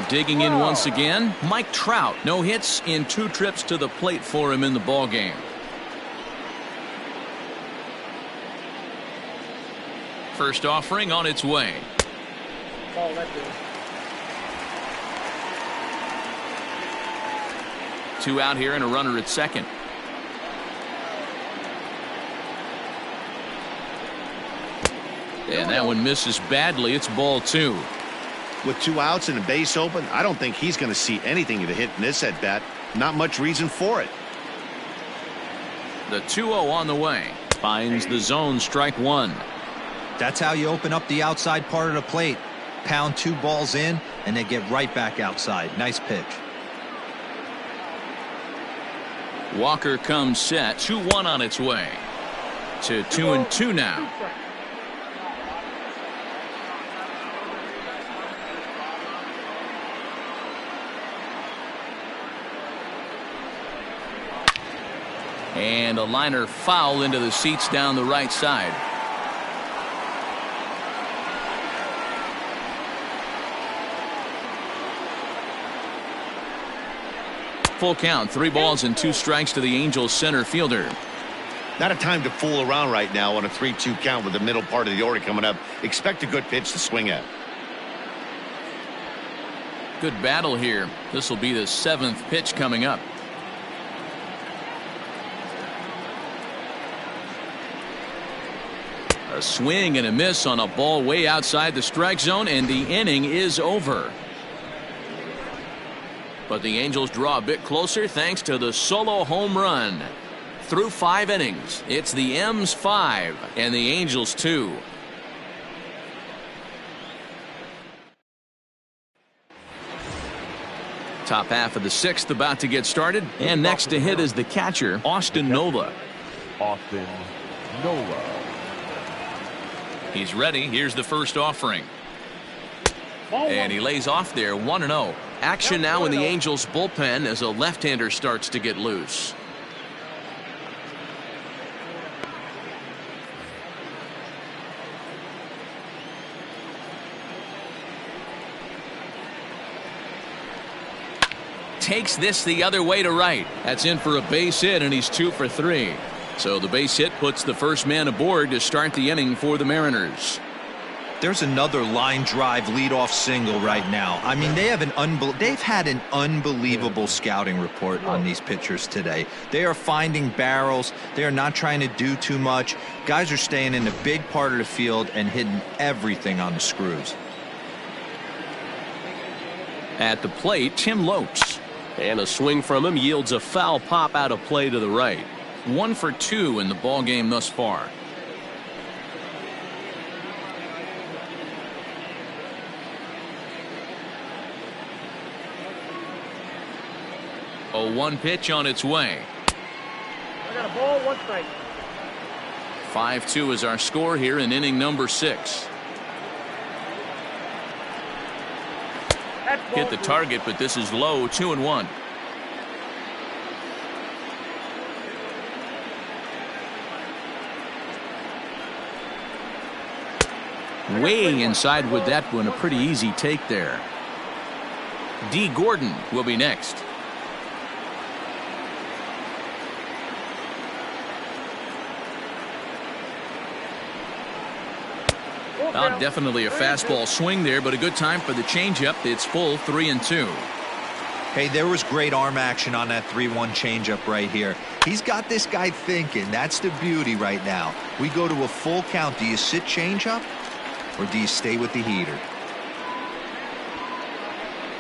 Digging in once again, Mike Trout. No hits in 2 trips to the plate for him in the ball game. First offering on its way. Oh, that's good. 2 out here and a runner at second. And that one misses badly. It's ball 2. With 2 outs and a base open, I don't think he's going to see anything to hit in this at bat. Not much reason for it. The 2-0 on the way. Finds the zone, strike 1. That's how you open up the outside part of the plate. Pound 2 balls in and then get right back outside. Nice pitch. Walker comes set. 2-1 on its way. To 2-2 now. And a liner foul into the seats down the right side. Full count. 3 balls and 2 strikes to the Angels center fielder. Not a time to fool around right now on a 3-2 count with the middle part of the order coming up. Expect a good pitch to swing at. Good battle here. This will be the 7th pitch coming up. A swing and a miss on a ball way outside the strike zone, and the inning is over. But the Angels draw a bit closer thanks to the solo home run. Through 5 innings, it's the M's 5 and the Angels 2. Top half of the 6th about to get started, and next to hit is the catcher, Austin Nola. Austin Nola. He's ready. Here's the first offering. And he lays off there 1-0. Action now in the Angels bullpen as a left-hander starts to get loose. Takes this the other way to right. That's in for a base hit, and he's 2 for 3. So the base hit puts the first man aboard to start the inning for the Mariners. There's another line drive leadoff single right now. I mean, they've had an unbelievable scouting report on these pitchers today. They are finding barrels. They are not trying to do too much. Guys are staying in the big part of the field and hitting everything on the screws. At the plate, Tim Lopes. And a swing from him yields a foul pop out of play to the right. 1 for 2 in the ball game thus far. A 1 pitch on its way. I got a ball, 1 strike. 5-2 is our score here in inning number 6. Hit the target, but this is low. 2-1. Way inside with that one. A pretty easy take there. D. Gordon will be next. Definitely a fastball swing there, but a good time for the changeup. It's full 3-2. Hey, there was great arm action on that 3-1 changeup right here. He's got this guy thinking. That's the beauty right now. We go to a full count. Do you sit changeup or do you stay with the heater?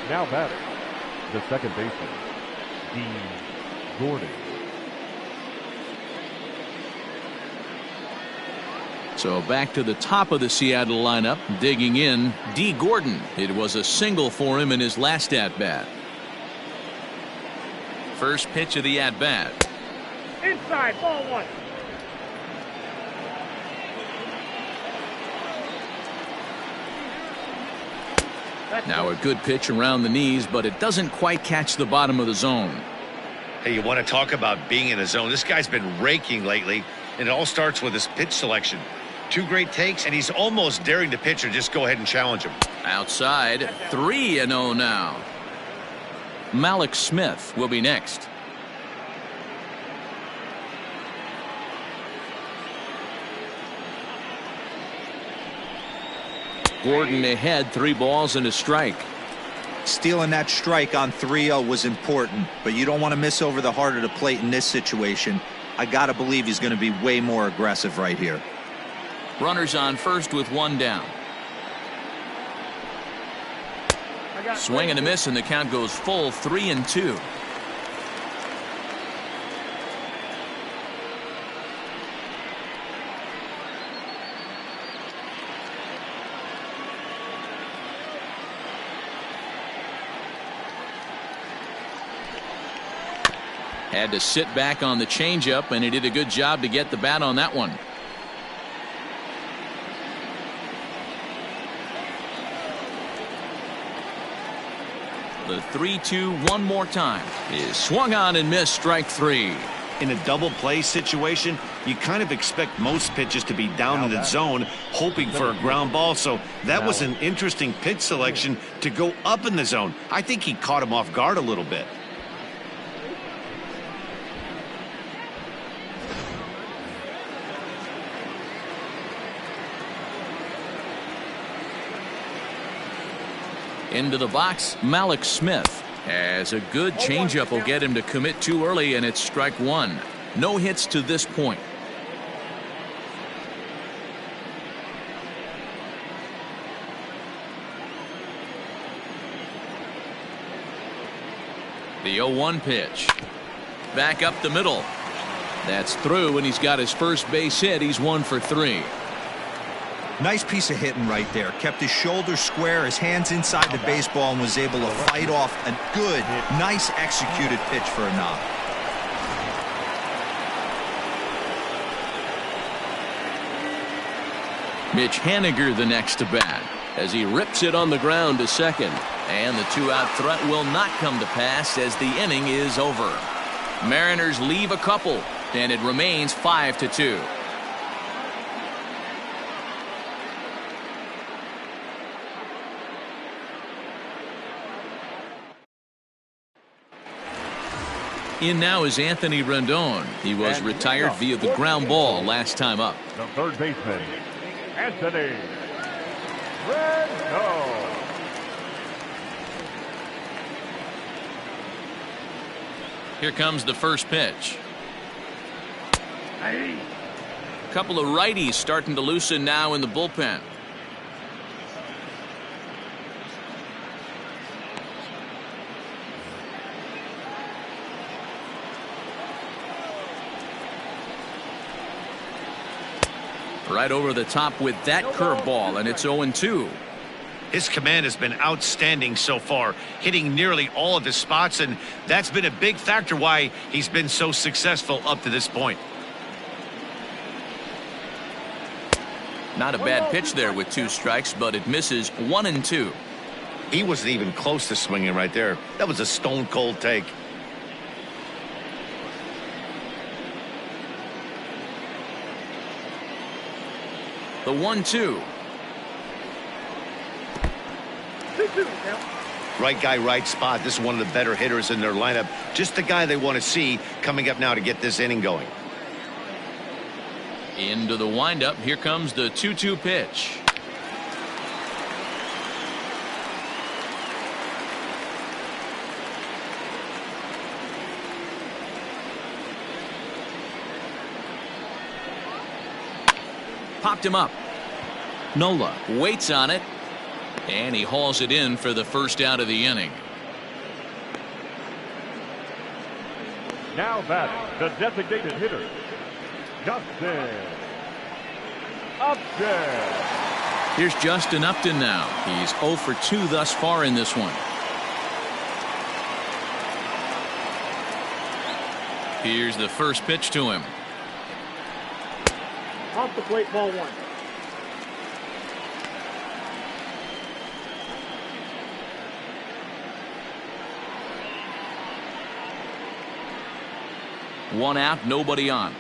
Now batting, the second baseman, D. Gordon. So back to the top of the Seattle lineup, digging in, D. Gordon. It was a single for him in his last at-bat. First pitch of the at-bat. Inside, ball 1. Now a good pitch around the knees, but it doesn't quite catch the bottom of the zone. Hey, you want to talk about being in a zone? This guy's been raking lately, and it all starts with his pitch selection. 2 great takes, and he's almost daring the pitcher just go ahead and challenge him. Outside, 3-0 now. Malik Smith will be next. Gordon ahead, 3 balls and a strike. Stealing that strike on 3-0 was important, but you don't want to miss over the heart of the plate in this situation. I got to believe he's going to be way more aggressive right here. Runners on first with 1 down. Swing and a miss, and the count goes full 3-2. Had to sit back on the changeup, and he did a good job to get the bat on that one. The 3-2 one more time is swung on and missed, strike 3. In a double play situation, you kind of expect most pitches to be down in the zone, hoping for a ground ball. So that was an interesting pitch selection to go up in the zone. I think he caught him off guard a little bit. Into the box, Malik Smith has a good changeup. Will get him to commit too early, and it's strike 1. No hits to this point. The 0-1 pitch. Back up the middle. That's through, and he's got his first base hit. He's 1 for 3. Nice piece of hitting right there. Kept his shoulders square, his hands inside the baseball, and was able to fight off a good, nice executed pitch for a knock. Mitch Haniger the next to bat as he rips it on the ground to second. And the two-out threat will not come to pass as the inning is over. Mariners leave a couple, and it remains 5-2. In now is Anthony Rendon. He was retired via the ground ball last time up. The third baseman, Anthony Rendon. Here comes the first pitch. A couple of righties starting to loosen now in the bullpen. Right over the top with that curveball, and it's 0-2. His command has been outstanding so far, hitting nearly all of his spots, and that's been a big factor why he's been so successful up to this point. Not a bad pitch there with 2 strikes, but it misses 1-2. He wasn't even close to swinging right there. That was a stone cold take. The 1-2. Right guy, right spot. This is one of the better hitters in their lineup. Just the guy they want to see coming up now to get this inning going. Into the windup. Here comes the 2-2 pitch. Popped him up. Nola waits on it, and he hauls it in for the first out of the inning. Now batting, the designated hitter, Justin Upton. Here's Justin Upton now. He's 0 for 2 thus far in this one. Here's the first pitch to him. Off the plate, ball 1. One out, nobody on.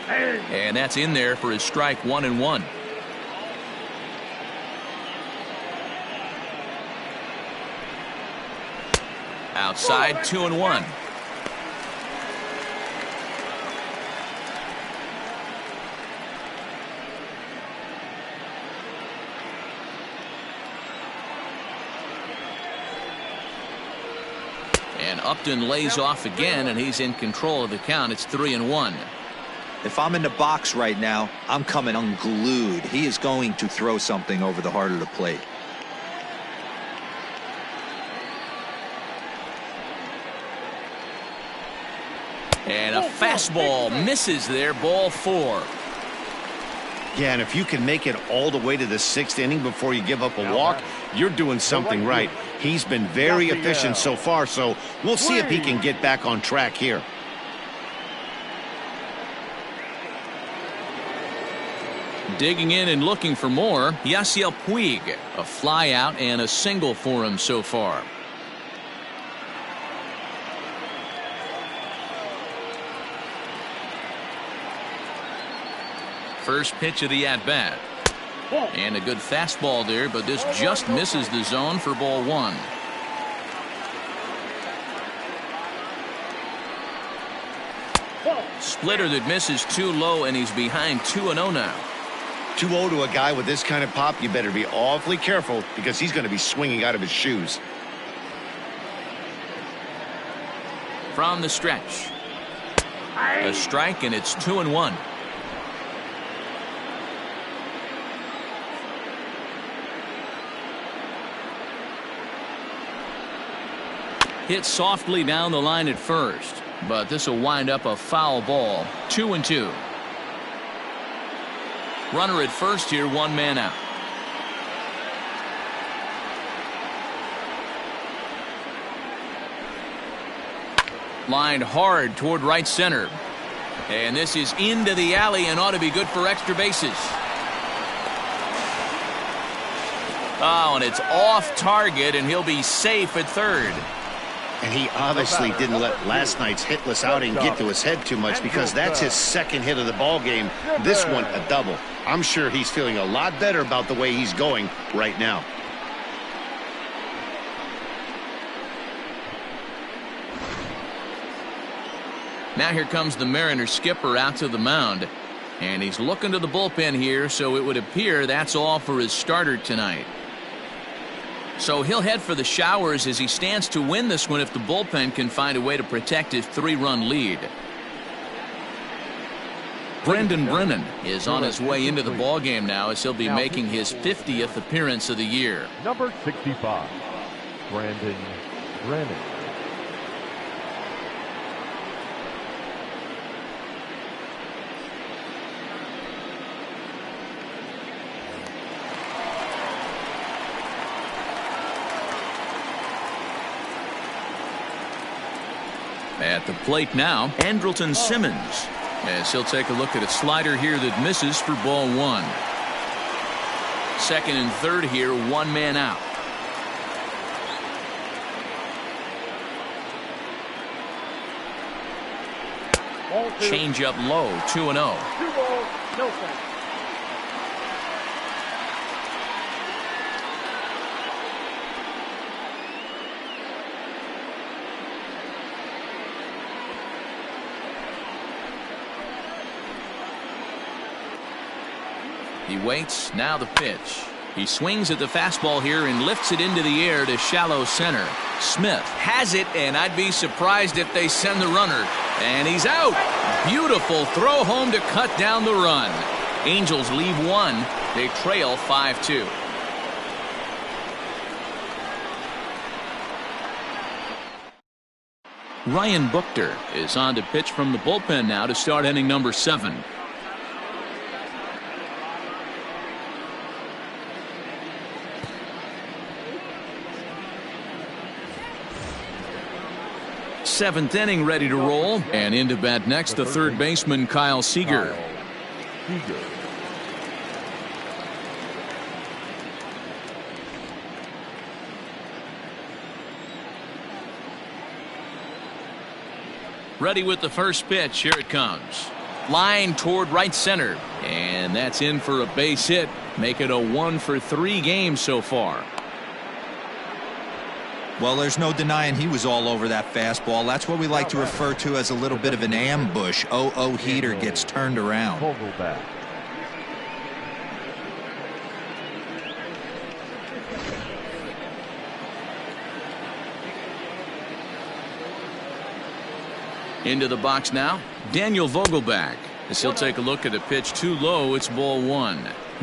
And that's in there for his strike 1-1. Outside 2-1. And Upton lays off again, and he's in control of the count. It's 3-1. If I'm in the box right now, I'm coming unglued. He is going to throw something over the heart of the plate. And a fastball misses there, ball 4. Yeah, and if you can make it all the way to the 6th inning before you give up a walk, you're doing something right. He's been very efficient so far, so we'll see if he can get back on track here. Digging in and looking for more, Yasiel Puig. A fly out and a single for him so far. First pitch of the at-bat. And a good fastball there, but this just misses the zone for ball 1. Splitter that misses too low, and he's behind 2-0 now. 2-0 to a guy with this kind of pop, you better be awfully careful because he's going to be swinging out of his shoes. From the stretch. A strike, and it's 2-1. Hit softly down the line at first, but this will wind up a foul ball. 2-2. Runner at first here, 1 man out. Lined hard toward right center. And this is into the alley and ought to be good for extra bases. Oh, and it's off target, and he'll be safe at third. And he obviously didn't let last night's hitless outing get to his head too much, because that's his second hit of the ball game. This one a double. I'm sure he's feeling a lot better about the way he's going right now. Now here comes the Mariners skipper out to the mound. And he's looking to the bullpen here, so it would appear that's all for his starter tonight. So he'll head for the showers as he stands to win this one if the bullpen can find a way to protect his 3-run lead. Brennan is on his way into the ballgame now as he'll be making his 50th appearance of the year. Number 65, Brennan. At the plate now, Andrewton Simmons, as he'll take a look at a slider here that misses for ball 1. Second and third here, one man out. Change up low, 2-0. 2 balls, no strikes. He waits, now the pitch. He swings at the fastball here and lifts it into the air to shallow center. Smith has it, and I'd be surprised if they send the runner. And he's out. Beautiful throw home to cut down the run. Angels leave one. They trail 5-2. Ryan Buchter is on to pitch from the bullpen now to start inning number 7. Seventh inning ready to roll, and into bat next the third baseman Kyle Seeger. Ready with the first pitch. Here it comes. Line toward right center, and that's in for a base hit. Make it a 1-for-3 game so far. Well, there's no denying he was all over that fastball. That's what we like to refer to as a little bit of an ambush. Heater gets turned around. Vogelback. Into the box now, Daniel Vogelback. As he'll take a look at a pitch too low, it's ball 1.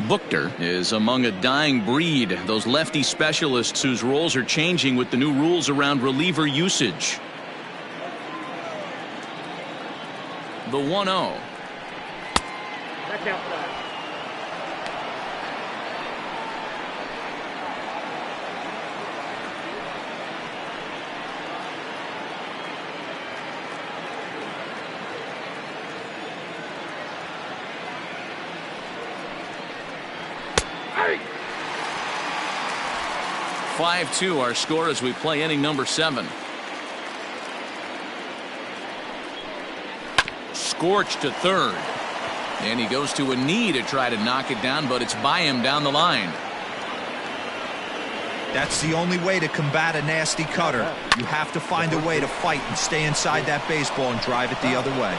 Buchter is among a dying breed, those lefty specialists whose roles are changing with the new rules around reliever usage. The 1-0. That's outside. 5-2 our score as we play inning number 7. Scorched to third. And he goes to a knee to try to knock it down, but it's by him down the line. That's the only way to combat a nasty cutter. You have to find a way to fight and stay inside that baseball and drive it the other way.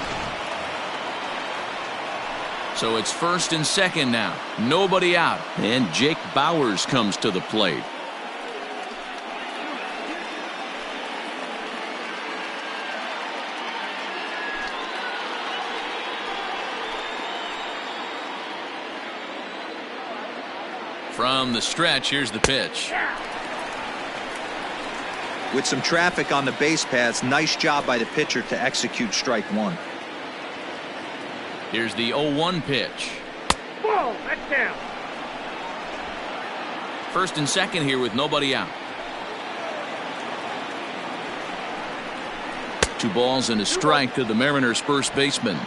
So it's first and second now. Nobody out. And Jake Bowers comes to the plate. From the stretch, here's the pitch. With some traffic on the base paths, nice job by the pitcher to execute strike 1. Here's the 0-1 pitch. Whoa, that's down. First and second here with nobody out. 2 balls and a strike to the Mariners' first baseman.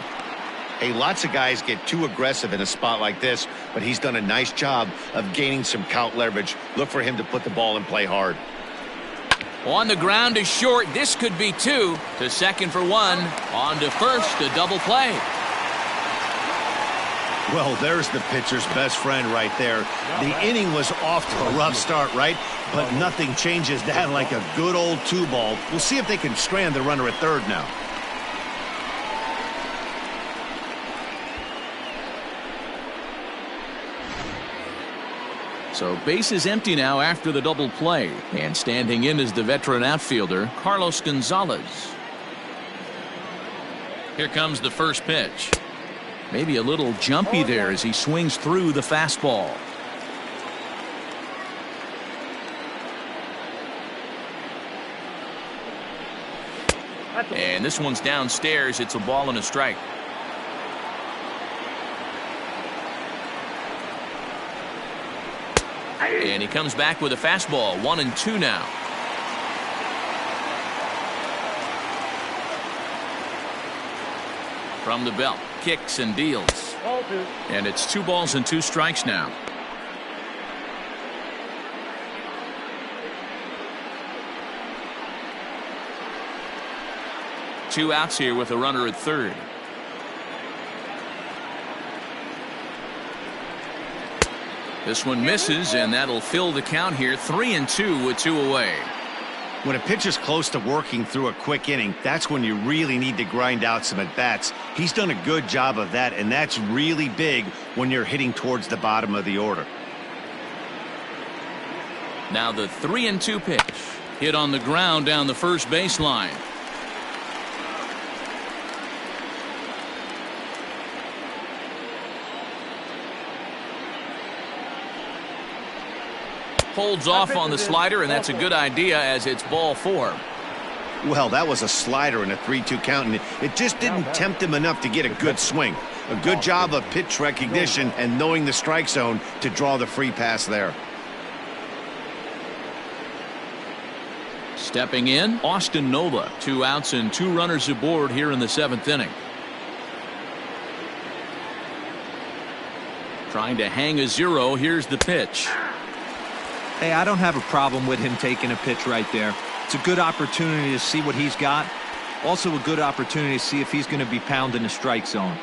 Hey, lots of guys get too aggressive in a spot like this, but he's done a nice job of gaining some count leverage. Look for him to put the ball and play hard. On the ground is short. This could be 2. To second for 1. On to first, a double play. Well, there's the pitcher's best friend right there. The inning was off to a rough start, right? But nothing changes that like a good old 2-ball. We'll see if they can strand the runner at third now. So base is empty now after the double play. And standing in is the veteran outfielder, Carlos Gonzalez. Here comes the first pitch. Maybe a little jumpy there as he swings through the fastball. And this one's downstairs. It's a ball and a strike. And he comes back with a fastball. 1-2 now. From the belt, kicks and deals. And it's 2 balls and 2 strikes now. Two outs here with a runner at third. This one misses, and that'll fill the count here. 3-2 with 2 away. When a pitcher's close to working through a quick inning, that's when you really need to grind out some at-bats. He's done a good job of that, and that's really big when you're hitting towards the bottom of the order. Now the 3-2 pitch. Hit on the ground down the first baseline. Holds off on the slider, and that's a good idea as it's ball 4. Well, that was a slider in a 3-2 count, and it just didn't tempt him enough to get a good swing. A good job of pitch recognition and knowing the strike zone to draw the free pass there. Stepping in, Austin Nola. 2 outs and 2 runners aboard here in the 7th inning. Trying to hang a 0. Here's the pitch. Hey, I don't have a problem with him taking a pitch right there. It's a good opportunity to see what he's got. Also a good opportunity to see if he's going to be pounding the strike zone.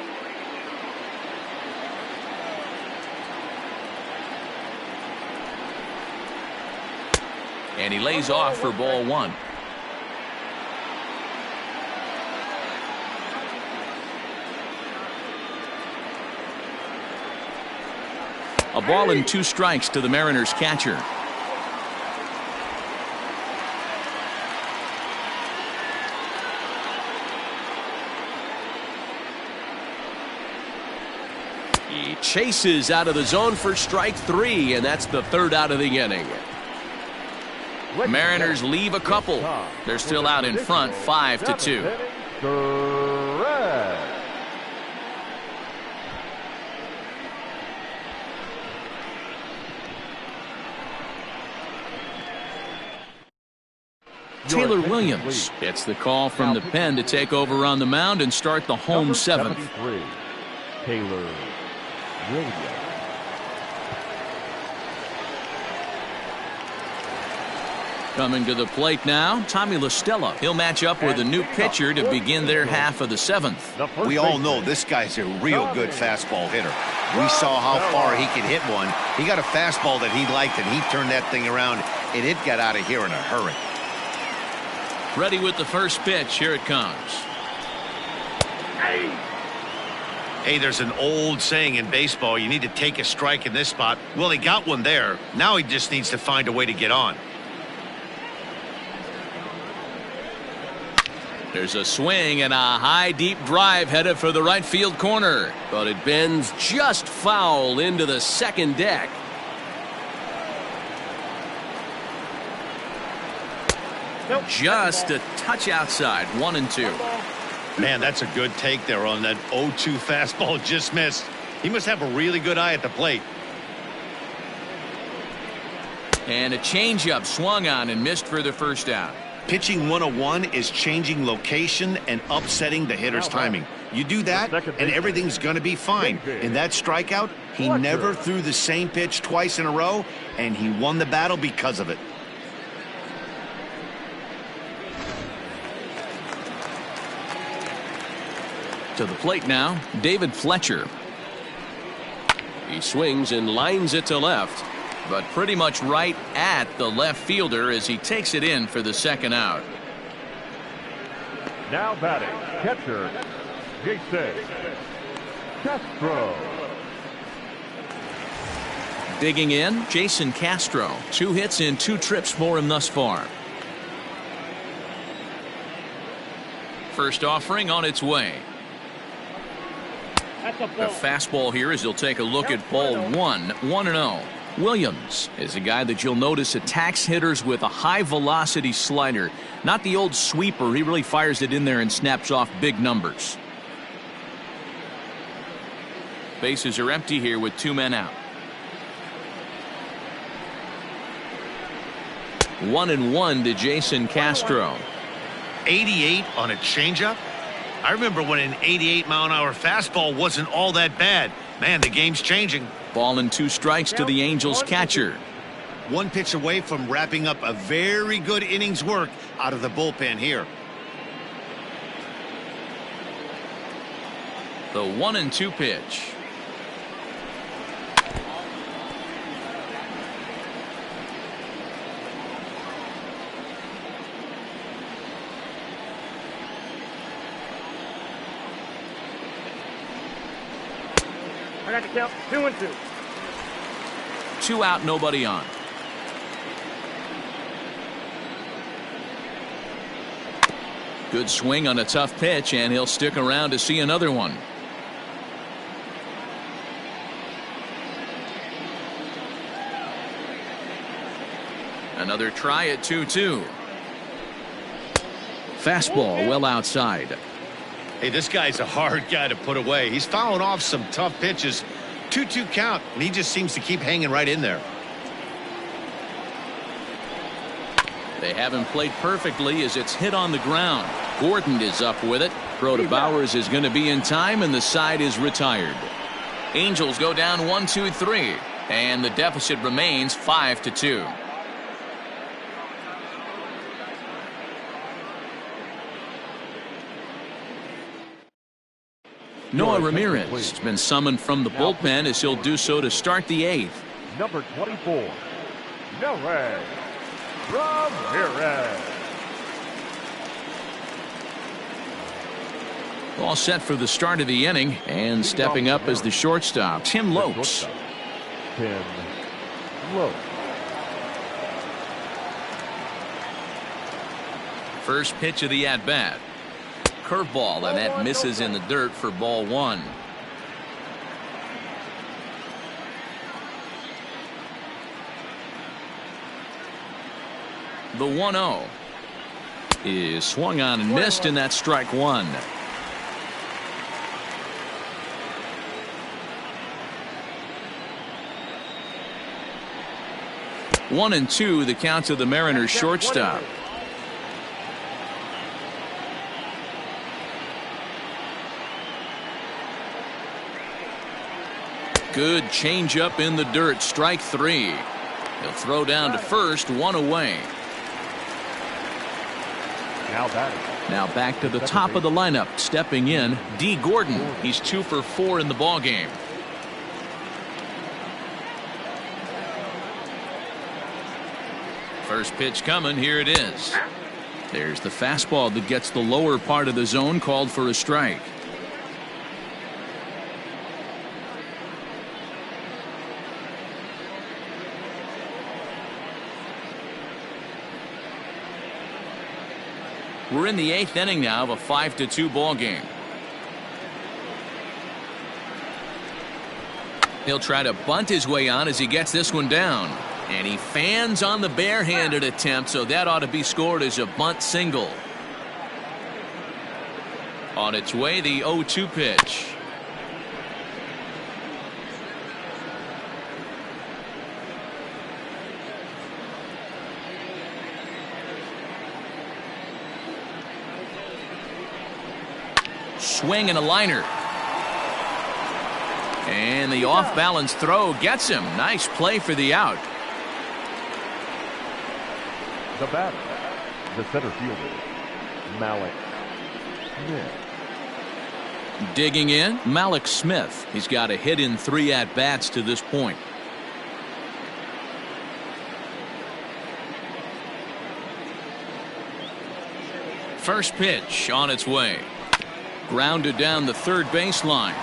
And he lays off for ball 1. A ball and 2 strikes to the Mariners catcher. He chases out of the zone for strike 3, and that's the 3rd out of the inning. Mariners leave a couple. They're still out in front, 5-2. Taylor Williams gets the call from the pen to take over on the mound and start the home 7th. Taylor Williams. Coming to the plate now, Tommy Lestella. He'll match up with a new pitcher to begin their half of the 7th. We all know this guy's a real good fastball hitter. We saw how far he could hit one. He got a fastball that he liked, and he turned that thing around, and it got out of here in a hurry. Ready with the first pitch. Here it comes. Hey, there's an old saying in baseball, you need to take a strike in this spot. Well, he got one there. Now he just needs to find a way to get on. There's a swing and a high deep drive headed for the right field corner, but it bends just foul into the second deck. Just a touch outside. 1-2. Man, that's a good take there on that 0-2 fastball. Just missed. He must have a really good eye at the plate. And a changeup swung on and missed for the first out. Pitching 101 is changing location and upsetting the hitter's timing. You do that, and everything's going to be fine. In that strikeout, he never threw the same pitch twice in a row, and he won the battle because of it. To the plate now, David Fletcher. He swings and lines it to left. But pretty much right at the left fielder as he takes it in for the second out. Now batting, catcher, Castro. Digging in, Jason Castro. 2 hits in 2 trips for him thus far. First offering on its way. The fastball here as he'll take a look at ball 1, 1-0. Williams is a guy that you'll notice attacks hitters with a high velocity slider. Not the old sweeper. He really fires it in there and snaps off big numbers. Bases are empty here with 2 men out. 1-1 to Jason Castro. 88 on a changeup? I remember when an 88-mile-an-hour fastball wasn't all that bad. Man, the game's changing. Ball and 2 strikes to the Angels catcher. 1 pitch away from wrapping up a very good innings work out of the bullpen here. The 1-2 pitch. I got to count 2-2. 2 out, nobody on. Good swing on a tough pitch, and he'll stick around to see another one. Another try at 2-2. Fastball well outside. Hey, this guy's a hard guy to put away. He's fouling off some tough pitches. 2-2 count, and he just seems to keep hanging right in there. They have him played perfectly as it's hit on the ground. Gordon is up with it. Throw to Bowers is going to be in time, and the side is retired. Angels go down 1-2-3, and the deficit remains 5-2. Noah Ramirez has been summoned from the bullpen as he'll do so to start the 8th. Number 24, Noah Ramirez. All set for the start of the inning, and stepping up as the shortstop, Tim Lopes. Tim Lopes. First pitch of the at-bat. Curveball, and that misses in the dirt for ball 1. The 1-0 is swung on and missed, and that's strike 1. One and 2, the count to the Mariners shortstop. Good changeup in the dirt, strike 3. He'll throw down to first, 1 away. Now back to the top of the lineup, stepping in, D. Gordon. He's 2 for 4 in the ballgame. First pitch coming, here it is. There's the fastball that gets the lower part of the zone, called for a strike. We're in the 8th inning now of a 5-2 ball game. He'll try to bunt his way on as he gets this one down. And he fans on the barehanded attempt, so that ought to be scored as a bunt single. On its way, the 0-2 pitch. Swing and a liner. And the off-balance throw gets him. Nice play for the out. The batter, the center fielder, Malik Smith. Digging in, Malik Smith. He's got a hit in 3 at-bats to this point. First pitch on its way. Grounded down the third baseline.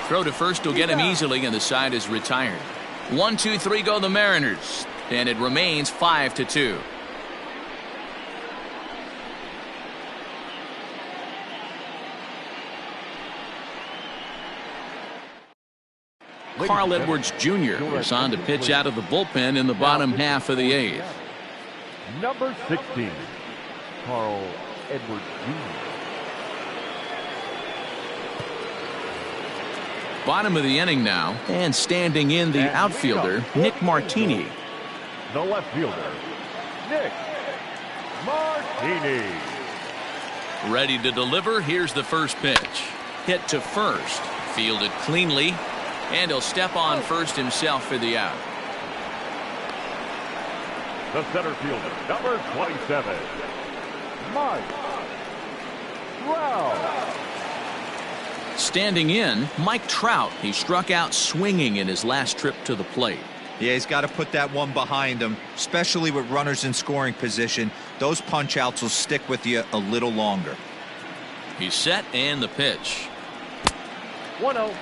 Throw to first will get him easily, and the side is retired. 1-2-3 go the Mariners, and it remains 5-2. Carl Edwards Jr. is on to pitch out of the bullpen in the bottom half of the 8th. Number 16, Carl Edwards Jr. Bottom of the inning now, and standing in the outfielder, Nick Martini. The left fielder, Nick Martini. Ready to deliver. Here's the first pitch. Hit to first. Fielded cleanly. And he'll step on first himself for the out. The center fielder, number 27, Mike Trout. Standing in, Mike Trout. He struck out swinging in his last trip to the plate. Yeah, he's got to put that one behind him, especially with runners in scoring position. Those punch outs will stick with you a little longer. He's set, and the pitch. 1-0.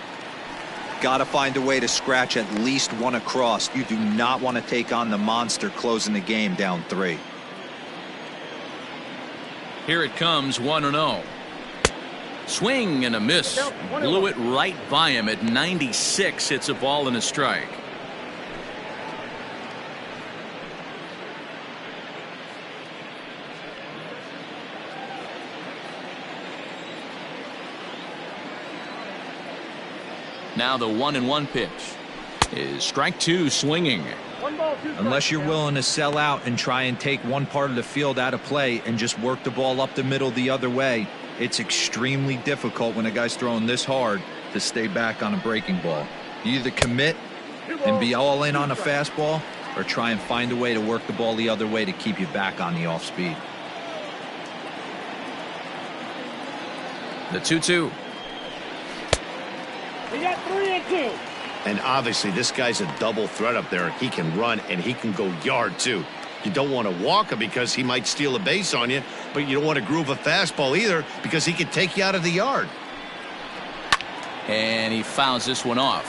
Got to find a way to scratch at least one across. You do not want to take on the monster closing the game down 3. Here it comes, 1-0. Swing and a miss. Blew it right by him at 96. It's a ball and a strike. Now the 1-1 pitch is strike 2, swinging. Unless you're willing to sell out and try and take one part of the field out of play and just work the ball up the middle the other way, it's extremely difficult when a guy's throwing this hard to stay back on a breaking ball. You either commit and be all in on a fastball or try and find a way to work the ball the other way to keep you back on the off speed. The 2-2. We got 3-2. And obviously this guy's a double threat up there. He can run and he can go yard too. You don't want to walk him because he might steal a base on you, but you don't want to groove a fastball either because he could take you out of the yard. And he fouls this one off.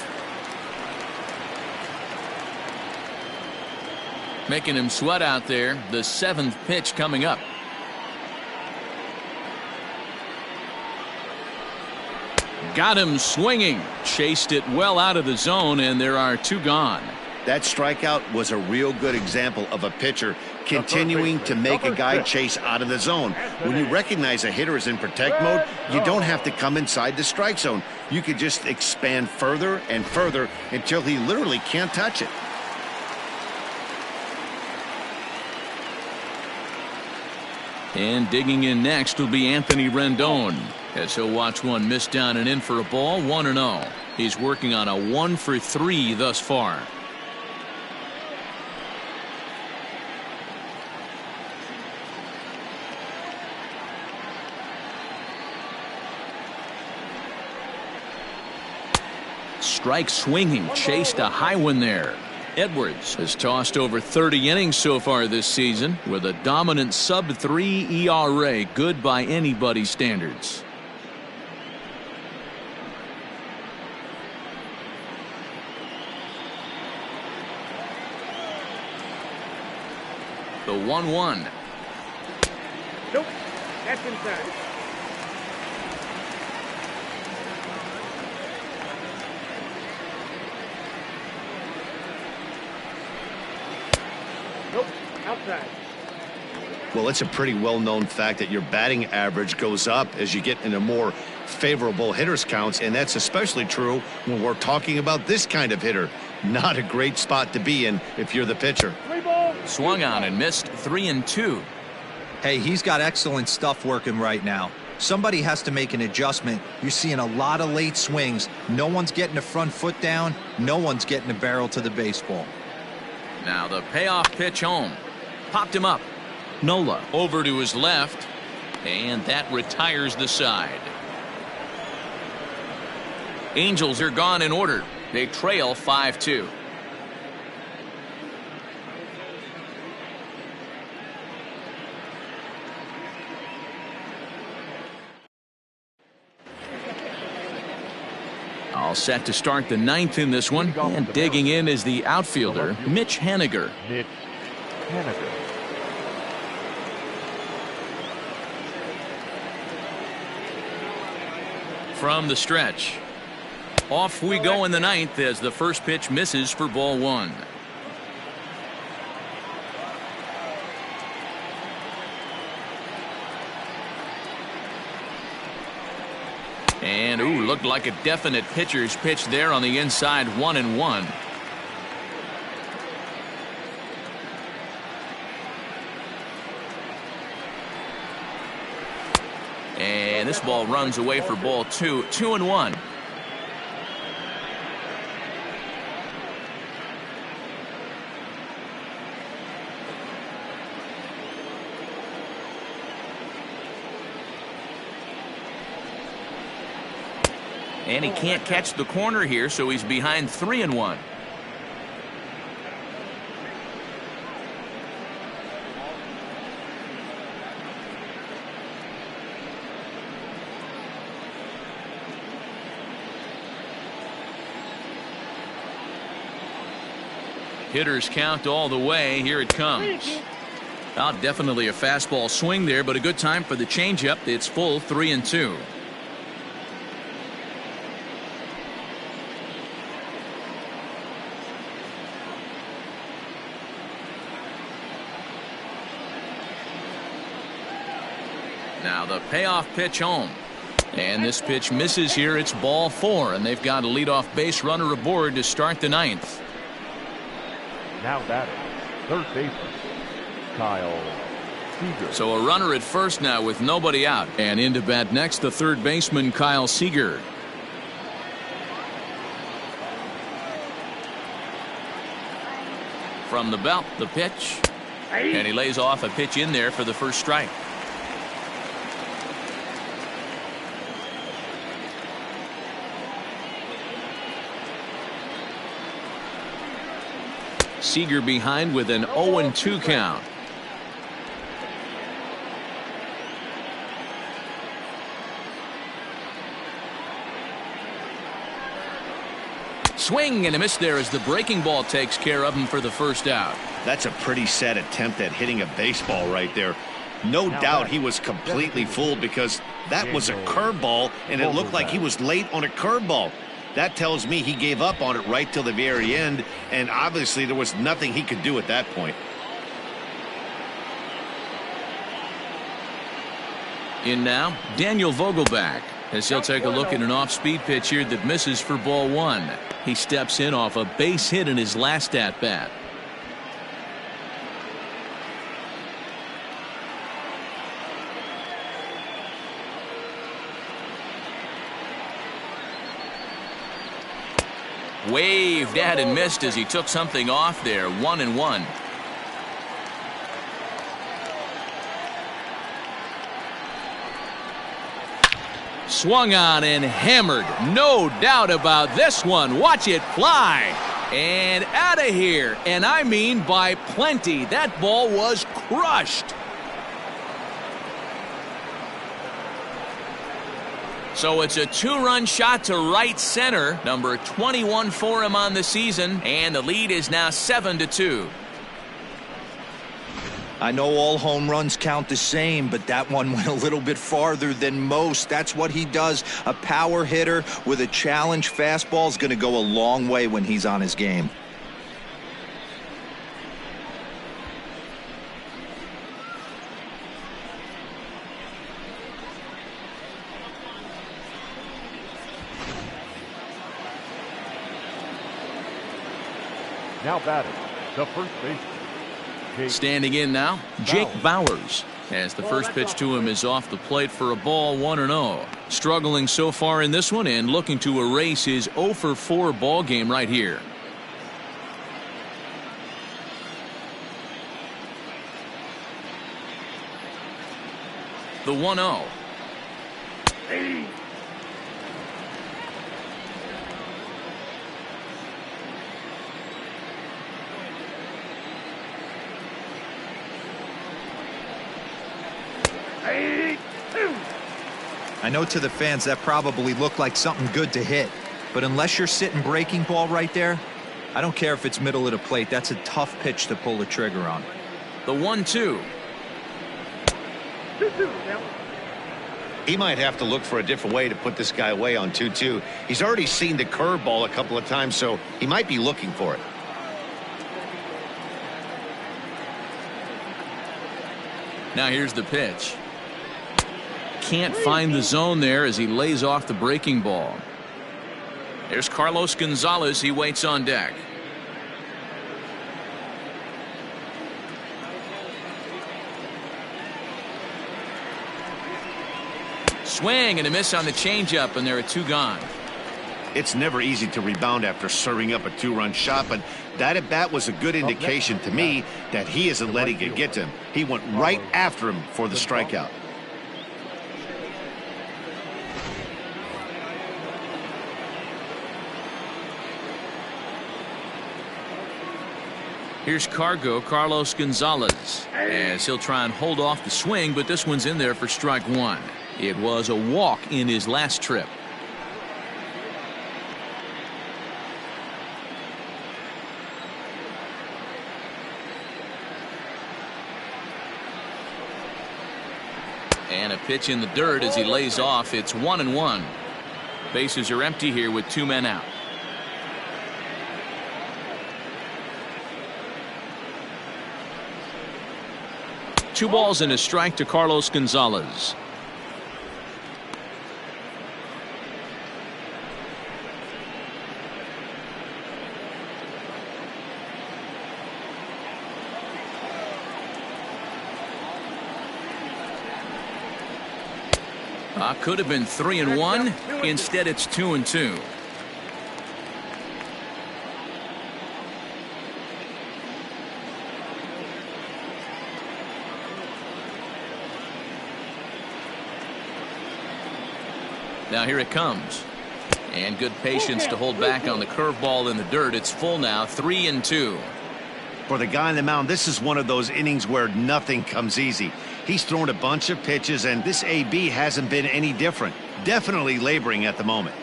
Making him sweat out there. The 7th pitch coming up. Got him swinging. Chased it well out of the zone, and there are 2 gone. That strikeout was a real good example of a pitcher continuing to make a guy chase out of the zone. When you recognize a hitter is in protect mode, you don't have to come inside the strike zone. You could just expand further and further until he literally can't touch it. And digging in next will be Anthony Rendon, as he'll watch one miss down and in for a ball. 1-0. He's working on a 1-for-3 thus far. Strike swinging, chased a high one there. Edwards has tossed over 30 innings so far this season with a dominant sub-3 ERA, good by anybody's standards. The 1-1. Nope. That's inside. Nope. Outside. Well, it's a pretty well-known fact that your batting average goes up as you get into more favorable hitters counts, and that's especially true when we're talking about this kind of hitter. Not a great spot to be in if you're the pitcher. Swung on and missed. 3-2. Hey, he's got excellent stuff working right now. Somebody has to make an adjustment. You're seeing a lot of late swings. No one's getting the front foot down. No one's getting the barrel to the baseball. Now the payoff pitch home. Popped him up. Nola over to his left. And that retires the side. Angels are gone in order. They trail 5-2. All set to start the ninth in this one. And digging in is the outfielder, Mitch Haniger. Mitch Haniger. From the stretch. Off we go in the ninth as the first pitch misses for ball one. And looked like a definite pitcher's pitch there on the inside, 1-1. And this ball runs away for ball two, 2-1. And he can't catch the corner here, so he's behind 3-1. Hitters count all the way. Here it comes. Definitely a fastball swing there, but a good time for the changeup. It's full 3-2. Now the payoff pitch home. And this pitch misses here. It's ball 4, and they've got a leadoff base runner aboard to start the ninth. Now batting, third baseman, Kyle Seeger. So a runner at first now with nobody out. And in to bat next, the third baseman, Kyle Seeger. From the belt, the pitch. And he lays off a pitch in there for the first strike. Seeger behind with an 0-2 count. Swing and a miss there as the breaking ball takes care of him for the first out. That's a pretty sad attempt at hitting a baseball right there. No doubt he was completely fooled because that was a curveball and it looked like he was late on a curveball. That tells me he gave up on it right till the very end, and obviously there was nothing he could do at that point. In now, Daniel Vogelback, as he'll take a look at an off-speed pitch here that misses for ball 1. He steps in off a base hit in his last at-bat. Waved at and missed as he took something off there. 1-1. Swung on and hammered. No doubt about this one. Watch it fly. And out of here. And I mean by plenty. That ball was crushed. So it's a 2-run shot to right center. Number 21 for him on the season. And the lead is now 7-2. I know all home runs count the same, but that one went a little bit farther than most. That's what he does. A power hitter with a challenge fastball is going to go a long way when he's on his game. Now batting, the first baseman. Standing in now, Jake Bowers. As the first pitch to him is off the plate for a ball, 1-0. Struggling so far in this one and looking to erase his 0 for 4 ball game right here. The 1-0. I know to the fans that probably looked like something good to hit, but unless you're sitting breaking ball right there, I don't care if it's middle of the plate. That's a tough pitch to pull the trigger on. The 1-2. He might have to look for a different way to put this guy away on 2-2. He's already seen the curveball a couple of times, so he might be looking for it. Now here's the pitch. Can't find the zone there as he lays off the breaking ball. There's Carlos Gonzalez. He waits on deck. Swing and a miss on the changeup, and there are 2 gone. It's never easy to rebound after serving up a 2-run shot, but that at bat was a good indication to me that he isn't letting it get to him. He went right after him for the strikeout. Here's Carlos Gonzalez, as he'll try and hold off the swing, but this one's in there for strike 1. It was a walk in his last trip. And a pitch in the dirt as he lays off. It's 1-1. Bases are empty here with 2 men out. Two balls and a strike to Carlos Gonzalez. Could have been 3-1. Instead, it's 2-2. Now here it comes. And good patience to hold back on the curveball in the dirt. It's full now, 3-2. For the guy on the mound, this is one of those innings where nothing comes easy. He's thrown a bunch of pitches, and this AB hasn't been any different. Definitely laboring at the moment.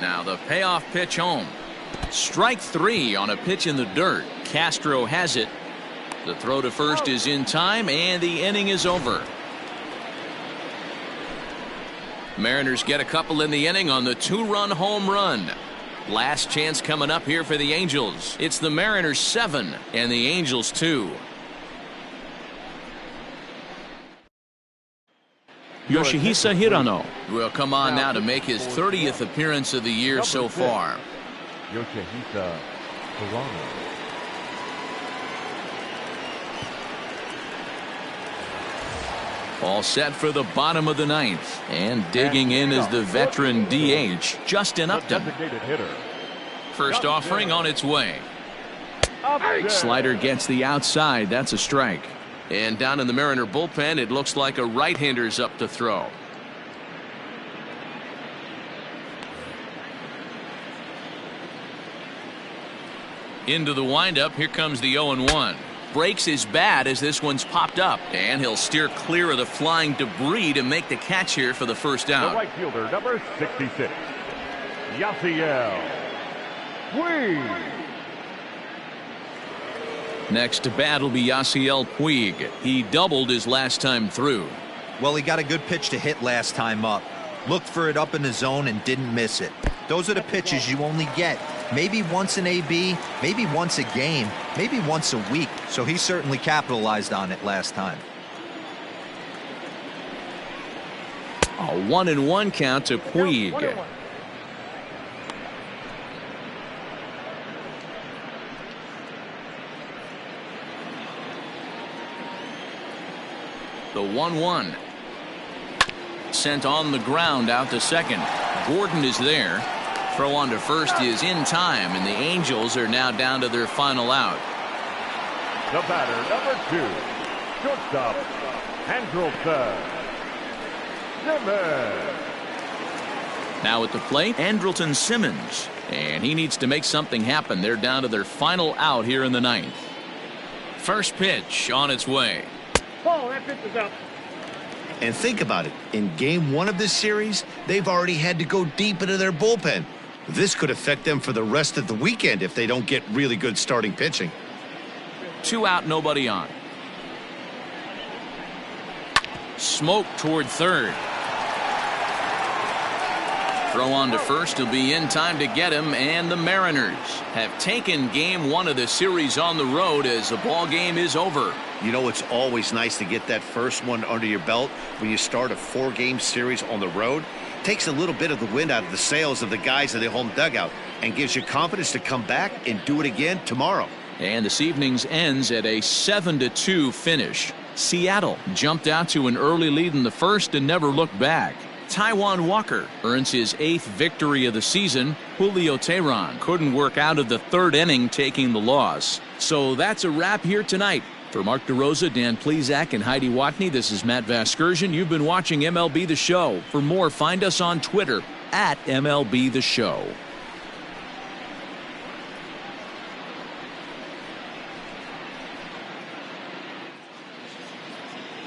Now the payoff pitch home. Strike 3 on a pitch in the dirt. Castro has it. The throw to first is in time, and the inning is over. Mariners get a couple in the inning on the 2-run home run. Last chance coming up here for the Angels. It's the Mariners 7 and the Angels 2. Yoshihisa Hirano will come on now to make his 30th appearance of the year so far. Yoshihisa Hirano. All set for the bottom of the 9th. And digging in is the veteran DH, Justin Upton. First offering on its way. Slider gets the outside. That's a strike. And down in the Mariner bullpen, it looks like a right-hander's up to throw. Into the windup. Here comes the 0-1. Breaks his bat as this one's popped up, and he'll steer clear of the flying debris to make the catch here for the first out. The right fielder, number 66, Yasiel Puig. Next to bat will be Yasiel Puig. He doubled his last time through. Well, he got a good pitch to hit last time up. Looked for it up in the zone and didn't miss it. Those are the pitches you only get maybe once in AB, maybe once a game, maybe once a week. So he certainly capitalized on it last time. A 1-1 count to Puig. The 1-1. Sent on the ground out to second. Gordon is there. Throw on to first is in time, and the Angels are now down to their final out. The batter, number 2, shortstop, Andrewton Simmons. Now at the plate, Andrewton Simmons. And he needs to make something happen. They're down to their final out here in the 9th. First pitch on its way. Oh, that pitch is up. And think about it. In game 1 of this series, they've already had to go deep into their bullpen. This could affect them for the rest of the weekend if they don't get really good starting pitching. 2 out, nobody on. Smoke toward third. Throw on to first will be in time to get him, and the Mariners have taken game 1 of the series on the road as the ball game is over. You know, it's always nice to get that first one under your belt when you start a 4-game series on the road. Takes a little bit of the wind out of the sails of the guys in the home dugout and gives you confidence to come back and do it again tomorrow. And this evening's ends at a 7-2 finish. Seattle jumped out to an early lead in the first and never looked back. Taijuan Walker earns his 8th victory of the season. Julio Teheran couldn't work out of the 3rd inning, taking the loss. So that's a wrap here tonight. For Mark DeRosa, Dan Plezak, and Heidi Watney, this is Matt Vasgersian. You've been watching MLB The Show. For more, find us on Twitter at MLB The Show.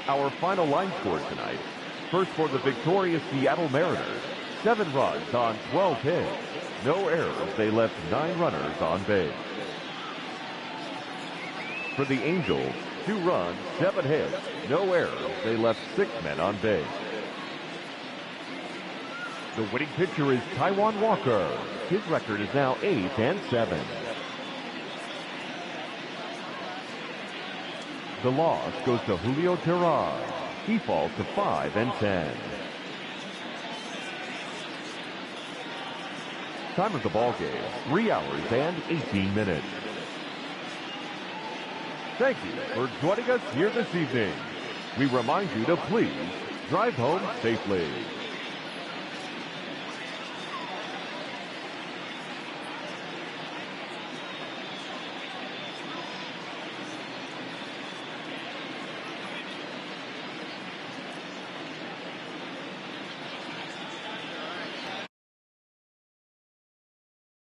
Our final line score tonight. First for the victorious Seattle Mariners, 7 runs on 12 hits. No errors. They left 9 runners on base. For the Angels, 2 runs, 7 hits. No errors. They left 6 men on base. The winning pitcher is Taijuan Walker. His record is now 8-7. The loss goes to Julio Teheran. He falls to 5-10. Time of the ball game, 3 hours and 18 minutes. Thank you for joining us here this evening. We remind you to please drive home safely.